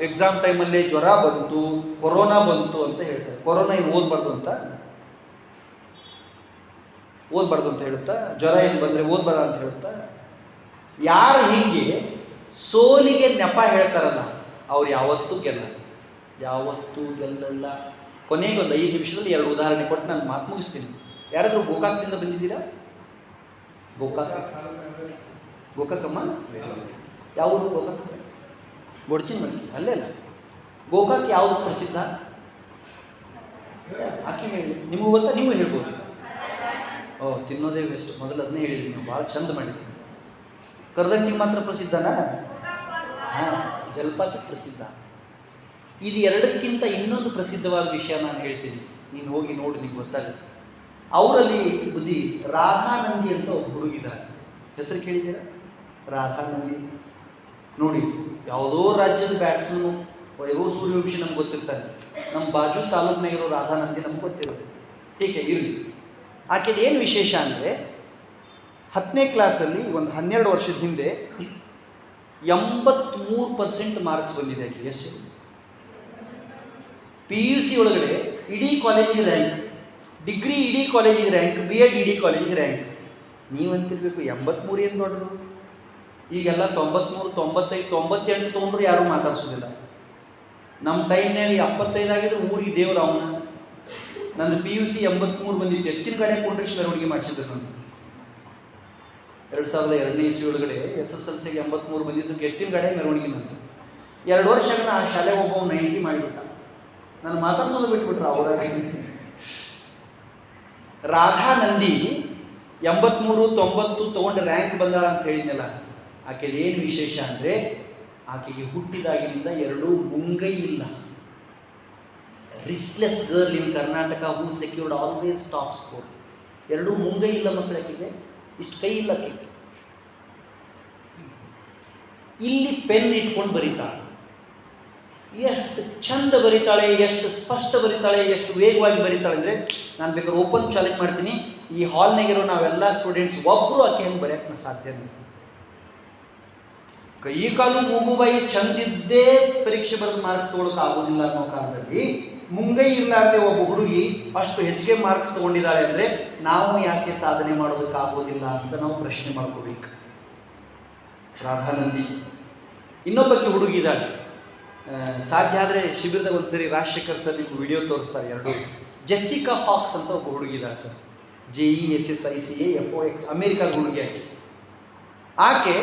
ಎಕ್ಸಾಮ್ ಟೈಮಲ್ಲೇ ಜ್ವರ ಬಂತು, ಕೊರೋನಾ ಬಂತು ಅಂತ ಹೇಳ್ತಾರೆ. ಕೊರೋನಾ ಏನು ಓದಬಾರ್ದು ಅಂತ ಹೇಳುತ್ತಾ? ಜ್ವರ ಏನು ಬಂದರೆ ಓದಬಾರ ಅಂತ ಹೇಳುತ್ತಾ? ಯಾರು ಹೀಗೆ ಸೋಲಿಗೆ ನೆಪ ಹೇಳ್ತಾರಲ್ಲ ಅವ್ರು ಯಾವತ್ತೂ ಗೆಲ್ಲಲ್ಲ. ಕೊನೆಗೆ ಒಂದು 5 ನಿಮಿಷದಲ್ಲಿ 2 ಉದಾಹರಣೆ ಕೊಟ್ಟು ನಾನು ಮಾತು ಮುಗಿಸ್ತೀನಿ. ಯಾರಾದರೂ ಗೋಕಾಕ್ನಿಂದ ಬಂದಿದ್ದೀರಾ? ಗೋಕಾಕಮ್ಮ ಯಾವುದು? ಗೋಕಾಕ್ ಗೊಡ್ಚಿನ ಮನೆ ಅಲ್ಲೇ ಅಲ್ಲ. ಗೋಕಾಕ್ ಯಾವುದು ಪ್ರಸಿದ್ಧ? ಆಕೆ ಹೇಳಿ, ನಿಮಗೂ ಗೊತ್ತಾ? ನೀವು ಹೇಳ್ಬೋದು. ತಿನ್ನೋದೇ ವೆಸ್ಟ್. ಮೊದಲು ಅದನ್ನೇ ಹೇಳಿದ್ವಿ, ನೀವು ಭಾಳ ಚಂದ ಮಾಡಿದ್ವಿ. ಕರ್ದಂಟಿಗೆ ಮಾತ್ರ ಪ್ರಸಿದ್ಧನಾ? ಹಾಂ, ಜಲಪಾತ ಪ್ರಸಿದ್ಧ. ಇದು ಎರಡಕ್ಕಿಂತ ಇನ್ನೊಂದು ಪ್ರಸಿದ್ಧವಾದ ವಿಷಯ ನಾನು ಹೇಳ್ತೀನಿ, ನೀನು ಹೋಗಿ ನೋಡಿ, ನಿಮ್ಗೆ ಗೊತ್ತಾಗುತ್ತೆ. ಅವರಲ್ಲಿ ಬುದ್ಧಿ ರಾಧಾನಂದಿ ಅಂತ ಒಬ್ಬ ಹುಡುಗಿದ್ದಾರೆ. ಹೆಸರು ಕೇಳಿದ್ದೀರಾ? ರಾಧಾನಂದಿ ನೋಡಿ, ಯಾವುದೋ ರಾಜ್ಯದ ಬ್ಯಾಟ್ಸ್ಮನ್ನು ವೈಭವ್ ಸೂರ್ಯವಂಶಿ ನಮ್ಗೆ ಗೊತ್ತಿರ್ತಾನೆ. ನಮ್ಮ ಬಾಜು ತಾಲೂಕಿನಾಗ ಇರೋ ರಾಧಾನಂದಿ ನಮ್ಗೆ ಗೊತ್ತಿರೋದು. ಟೀಕೆ ಇರಲಿ. ಆಕೆದು ಏನು ವಿಶೇಷ ಅಂದರೆ 10ನೇ ಕ್ಲಾಸಲ್ಲಿ ಒಂದು 12 ವರ್ಷದ ಹಿಂದೆ 83% ಮಾರ್ಕ್ಸ್ ಬಂದಿದೆ ಆಕೆ. ಎಷ್ಟು? PUC ಒಳಗಡೆ ಇಡೀ ಕಾಲೇಜಿಗೆ ರ್ಯಾಂಕ್, ಡಿಗ್ರಿ ಇಡೀ ಕಾಲೇಜಿಗೆ ರ್ಯಾಂಕ್, BEd ಇಡೀ ಕಾಲೇಜಿಗೆ ರ್ಯಾಂಕ್. ನೀವಂತಿರ್ಬೇಕು 83 ಏನು ದೊಡ್ಡದು. ಈಗೆಲ್ಲ 93, 95, 98 ತೊಗೊಂಡ್ರು ಯಾರೂ ಮಾತಾಡ್ಸೋದಿಲ್ಲ. ನಮ್ಮ ಟೈಮ್ನಾಗ 75 ಆಗಿದ್ರೆ ಊರಿಗೆ ದೇವ್ರು ಅವನ. ನಂದು PUC 83 ಬಂದಿತ್ತು. ಎತ್ತಿನ ಕಡೆ ಕೊಂಡ್ರಿಸಿ ಮೆರವಣಿಗೆ ಮಾಡಿಸಿದ್ರು. ನಾನು 2002ನೇ ಇಸ್ವಿ ಒಳಗಡೆ SSLCಗೆ 83 ಬಂದಿದ್ದಕ್ಕೆ ಎತ್ತಿನ ಕಡೆ ಮೆರವಣಿಗೆ ನಂದು. 2 ವರ್ಷ ಆ ಶಾಲೆಗೆ ಒಬ್ಬ 90 ಮಾಡಿಬಿಟ್ಟ. ನಾನು ಮಾತಾಡ್ಸೋದು ಬಿಟ್ಬಿಟ್ರು ಅವರ. ರಾಧಾನಂದಿ 83, 90 ತೊಗೊಂಡು ರ್ಯಾಂಕ್ ಬಂದಾಳ ಅಂತ ಹೇಳಿದ್ನಲ್ಲ. ಆಕೆದು ಏನು ವಿಶೇಷ ಅಂದರೆ ಆಕೆಗೆ ಹುಟ್ಟಿದಾಗಿನಿಂದ 2 ಮುಂಗೈ ಇಲ್ಲ. Wristless girl in Karnataka who secured always top score. 2 ಮುಂಗೈ ಇಲ್ಲ ಮಕ್ಕಳಿಗೆ, ಇಷ್ಟು ಕೈ ಇಲ್ಲ. ಇಲ್ಲಿ ಪೆನ್ ಇಟ್ಕೊಂಡು ಬರೀತಾಳೆ. ಎಷ್ಟು ಚಂದ ಬರೀತಾಳೆ, ಎಷ್ಟು ಸ್ಪಷ್ಟ ಬರೀತಾಳೆ, ಎಷ್ಟು ವೇಗವಾಗಿ ಬರೀತಾಳೆ ಅಂದರೆ ನಾನು ಬೇಕಾದ್ರೆ ಓಪನ್ ಚಾಲೆಂಜ್ ಮಾಡ್ತೀನಿ, ಈ ಹಾಲ್ನಾಗಿರೋ ನಾವೆಲ್ಲ ಸ್ಟೂಡೆಂಟ್ಸ್ ಒಬ್ಬರು ಆಕೆ ಹೆಂಗೆ ಬರೆಯೋಕ್ಕೆ ಸಾಧ್ಯ ಇಲ್ಲ. ಕೈ ಕಾಲು ಮೂಗು ಬಾಯಿ ಚಂದಿದ್ದೇ ಪರೀಕ್ಷೆ ಬರೆದು ಮಾರ್ಕ್ಸ್ ತೊಗೊಳಕ್ಕೆ ಆಗೋದಿಲ್ಲ ಅನ್ನೋ ಕಾಲದಲ್ಲಿ ಮುಂಗೈ ಇರಲಾರ್ದೆ ಒಬ್ಬ ಹುಡುಗಿ ಅಷ್ಟು ಹೆಚ್ಚಿಗೆ ಮಾರ್ಕ್ಸ್ ತೊಗೊಂಡಿದ್ದಾಳೆ ಅಂದರೆ ನಾವು ಯಾಕೆ ಸಾಧನೆ ಮಾಡೋದಕ್ಕೆ ಆಗೋದಿಲ್ಲ ಅಂತ ನಾವು ಪ್ರಶ್ನೆ ಮಾಡ್ಕೋಬೇಕು. ರಾಧಾನಂದಿ. ಇನ್ನೊಬ್ಬಕ್ಕೆ ಹುಡುಗಿ ಇದ್ದಾಳೆ. ಸಾಧ್ಯ ಆದರೆ ಶಿಬಿರದಾಗ ಒಂದ್ಸರಿ ರಾಜಶೇಖರ್ ಸರ್ ನಿಮ್ಗೆ ವಿಡಿಯೋ ತೋರಿಸ್ತಾರೆ. 2 ಜೆಸ್ಸಿಕಾ ಫಾಕ್ಸ್ ಅಂತ ಒಬ್ಬ ಹುಡುಗಿದ್ದಾರೆ ಸರ್. JESSICA FOX ಅಮೇರಿಕಾದ ಹುಡುಗಿ ಆಕೆ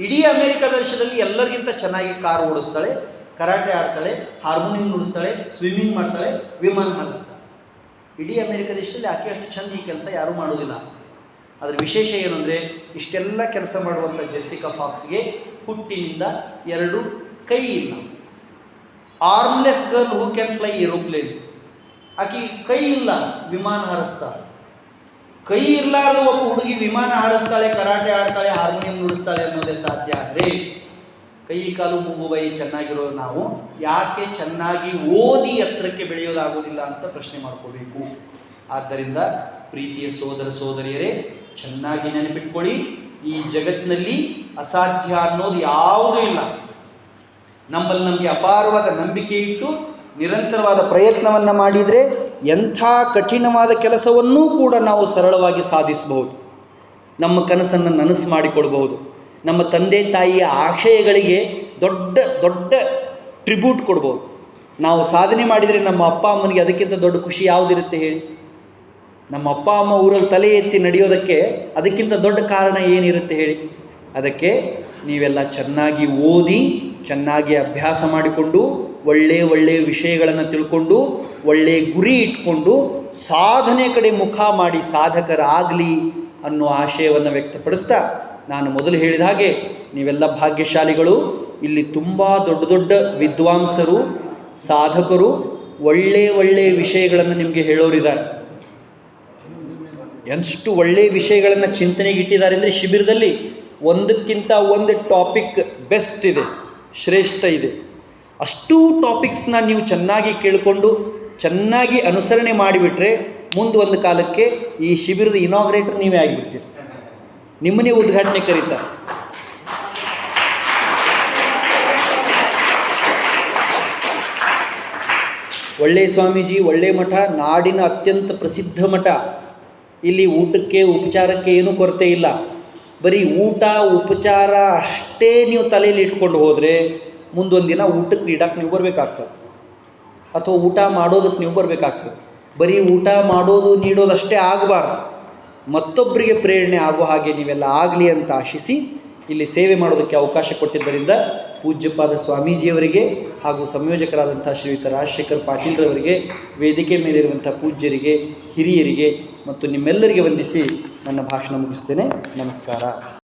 ಇಡೀ ಅಮೇರಿಕಾ ದೇಶದಲ್ಲಿ ಎಲ್ಲರಿಗಿಂತ ಚೆನ್ನಾಗಿ ಕಾರ್ ಓಡಿಸ್ತಾಳೆ, ಕರಾಟೆ ಆಡ್ತಾಳೆ, ಹಾರ್ಮೋನಿಯಂ ನುಡಿಸ್ತಾಳೆ, ಸ್ವಿಮ್ಮಿಂಗ್ ಮಾಡ್ತಾಳೆ, ವಿಮಾನ ಹಾರಿಸ್ತಾಳೆ. ಇಡೀ ಅಮೇರಿಕಾ ದೇಶದಲ್ಲಿ ಆಕೆ ಅಷ್ಟು ಚಂದ ಈ ಕೆಲಸ ಯಾರೂ ಮಾಡೋದಿಲ್ಲ. ಅದರ ವಿಶೇಷ ಏನು ಅಂದರೆ ಇಷ್ಟೆಲ್ಲ ಕೆಲಸ ಮಾಡುವಂಥ ಜೆಸ್ಸಿಕಾ ಫಾಕ್ಸ್ಗೆ ಹುಟ್ಟಿನಿಂದ 2 ಕೈ ಇಲ್ಲ. Armless girl who can fly aeroplane. ಆಕೆ ಕೈ ಇಲ್ಲ, ವಿಮಾನ ಹಾರಿಸ್ತಾಳೆ. ಕೈ ಇರಲಾರ್ದ ಒಬ್ಬ ಹುಡುಗಿ ವಿಮಾನ ಹಾರಿಸ್ತಾಳೆ, ಕರಾಟೆ ಆಡ್ತಾಳೆ, ಹಾರ್ಮೋನಿಯಂ ನುಡಿಸ್ತಾಳೆ ಅನ್ನೋದೇ ಸಾಧ್ಯ. ಆದರೆ ಕೈ ಕಾಲು ಮೂಗು ಬಾಯಿ ಚೆನ್ನಾಗಿರೋ ನಾವು ಯಾಕೆ ಚೆನ್ನಾಗಿ ಓದಿ ಎತ್ತರಕ್ಕೆ ಬೆಳೆಯೋದಾಗೋದಿಲ್ಲ ಅಂತ ಪ್ರಶ್ನೆ ಮಾಡ್ಕೋಬೇಕು. ಆದ್ದರಿಂದ ಪ್ರೀತಿಯ ಸೋದರ ಸೋದರಿಯರೇ, ಚೆನ್ನಾಗಿ ನೆನಪಿಟ್ಕೊಳ್ಳಿ, ಈ ಜಗತ್ತಿನಲ್ಲಿ ಅಸಾಧ್ಯ ಅನ್ನೋದು ಯಾವುದೂ ಇಲ್ಲ. ನಮ್ಮಲ್ಲಿ ನಮಗೆ ಅಪಾರವಾದ ನಂಬಿಕೆ ಇಟ್ಟು ನಿರಂತರವಾದ ಪ್ರಯತ್ನವನ್ನು ಮಾಡಿದರೆ ಎಂಥ ಕಠಿಣವಾದ ಕೆಲಸವನ್ನೂ ಕೂಡ ನಾವು ಸರಳವಾಗಿ ಸಾಧಿಸಬಹುದು. ನಮ್ಮ ಕನಸನ್ನು ನನಸು ಮಾಡಿಕೊಡ್ಬಹುದು. ನಮ್ಮ ತಂದೆ ತಾಯಿಯ ಆಶಯಗಳಿಗೆ ದೊಡ್ಡ ದೊಡ್ಡ ಟ್ರಿಬ್ಯೂಟ್ ಕೊಡ್ಬೋದು. ನಾವು ಸಾಧನೆ ಮಾಡಿದರೆ ನಮ್ಮ ಅಪ್ಪ ಅಮ್ಮನಿಗೆ ಅದಕ್ಕಿಂತ ದೊಡ್ಡ ಖುಷಿ ಯಾವುದಿರುತ್ತೆ ಹೇಳಿ? ನಮ್ಮ ಅಪ್ಪ ಅಮ್ಮ ಊರಲ್ಲಿ ತಲೆ ಎತ್ತಿ ನಡೆಯೋದಕ್ಕೆ ಅದಕ್ಕಿಂತ ದೊಡ್ಡ ಕಾರಣ ಏನಿರುತ್ತೆ ಹೇಳಿ? ಅದಕ್ಕೆ ನೀವೆಲ್ಲ ಚೆನ್ನಾಗಿ ಓದಿ, ಚೆನ್ನಾಗಿ ಅಭ್ಯಾಸ ಮಾಡಿಕೊಂಡು, ಒಳ್ಳೆಯ ವಿಷಯಗಳನ್ನು ತಿಳ್ಕೊಂಡು, ಒಳ್ಳೆಯ ಗುರಿ ಇಟ್ಕೊಂಡು ಸಾಧನೆ ಕಡೆ ಮುಖ ಮಾಡಿ ಸಾಧಕರಾಗಲಿ ಅನ್ನೋ ಆಶಯವನ್ನು ವ್ಯಕ್ತಪಡಿಸ್ತಾ, ನಾನು ಮೊದಲು ಹೇಳಿದ ಹಾಗೆ ನೀವೆಲ್ಲ ಭಾಗ್ಯಶಾಲಿಗಳು. ಇಲ್ಲಿ ತುಂಬ ದೊಡ್ಡ ದೊಡ್ಡ ವಿದ್ವಾಂಸರು, ಸಾಧಕರು ಒಳ್ಳೆಯ ವಿಷಯಗಳನ್ನು ನಿಮಗೆ ಹೇಳೋರಿದ್ದಾರೆ. ಎಷ್ಟು ಒಳ್ಳೆಯ ವಿಷಯಗಳನ್ನು ಚಿಂತನೆಗೆ ಇಟ್ಟಿದ್ದಾರೆ ಅಂದರೆ ಶಿಬಿರದಲ್ಲಿ ಒಂದಕ್ಕಿಂತ ಒಂದು ಟಾಪಿಕ್ ಬೆಸ್ಟ್ ಇದೆ, ಶ್ರೇಷ್ಠ ಇದೆ. ಅಷ್ಟೂ ಟಾಪಿಕ್ಸ್ನ ನೀವು ಚೆನ್ನಾಗಿ ಕೇಳಿಕೊಂಡು ಚೆನ್ನಾಗಿ ಅನುಸರಣೆ ಮಾಡಿಬಿಟ್ರೆ ಮುಂದೆ ಒಂದು ಕಾಲಕ್ಕೆ ಈ ಶಿಬಿರದ ಇನಾಗ್ರೇಟರ್ ನೀವೇ ಆಗಿಬಿಡ್ತೀರಿ, ನಿಮ್ಮನ್ನೇ ಉದ್ಘಾಟನೆ ಕರೀತಾರೆ. ಒಳ್ಳೆ ಸ್ವಾಮೀಜಿ, ಒಳ್ಳೆ ಮಠ, ನಾಡಿನ ಅತ್ಯಂತ ಪ್ರಸಿದ್ಧ ಮಠ. ಇಲ್ಲಿ ಊಟಕ್ಕೆ ಉಪಚಾರಕ್ಕೆ ಏನೂ ಕೊರತೆ ಇಲ್ಲ. ಬರೀ ಊಟ ಉಪಚಾರ ಅಷ್ಟೇ ನೀವು ತಲೆಯಲ್ಲಿ ಇಟ್ಕೊಂಡು ಹೋದರೆ ಮುಂದೊಂದು ದಿನ ಊಟಕ್ಕೆ ನೀಡಕ್ಕೆ ನೀವು ಬರಬೇಕಾಗ್ತದೆ, ಅಥವಾ ಊಟ ಮಾಡೋದಕ್ಕೆ ನೀವು ಬರಬೇಕಾಗ್ತದೆ. ಬರೀ ಊಟ ಮಾಡೋದು ನೀಡೋದಷ್ಟೇ ಆಗಬಾರ್ದು, ಮತ್ತೊಬ್ಬರಿಗೆ ಪ್ರೇರಣೆ ಆಗೋ ಹಾಗೆ ನೀವೆಲ್ಲ ಆಗಲಿ ಅಂತ ಆಶಿಸಿ ಇಲ್ಲಿ ಸೇವೆ ಮಾಡೋದಕ್ಕೆ ಅವಕಾಶ ಕೊಟ್ಟಿದ್ದರಿಂದ ಪೂಜ್ಯಪಾದ ಸ್ವಾಮೀಜಿಯವರಿಗೆ ಹಾಗೂ ಸಂಯೋಜಕರಾದಂಥ ಶ್ರೀಯುತ ರಾಜಶೇಖರ್ ಪಾಟೀಲ್ರವರಿಗೆ, ವೇದಿಕೆ ಮೇಲಿರುವಂಥ ಪೂಜ್ಯರಿಗೆ, ಹಿರಿಯರಿಗೆ ಮತ್ತು ನಿಮ್ಮೆಲ್ಲರಿಗೆ ವಂದಿಸಿ ನನ್ನ ಭಾಷಣ ಮುಗಿಸ್ತೇನೆ. ನಮಸ್ಕಾರ.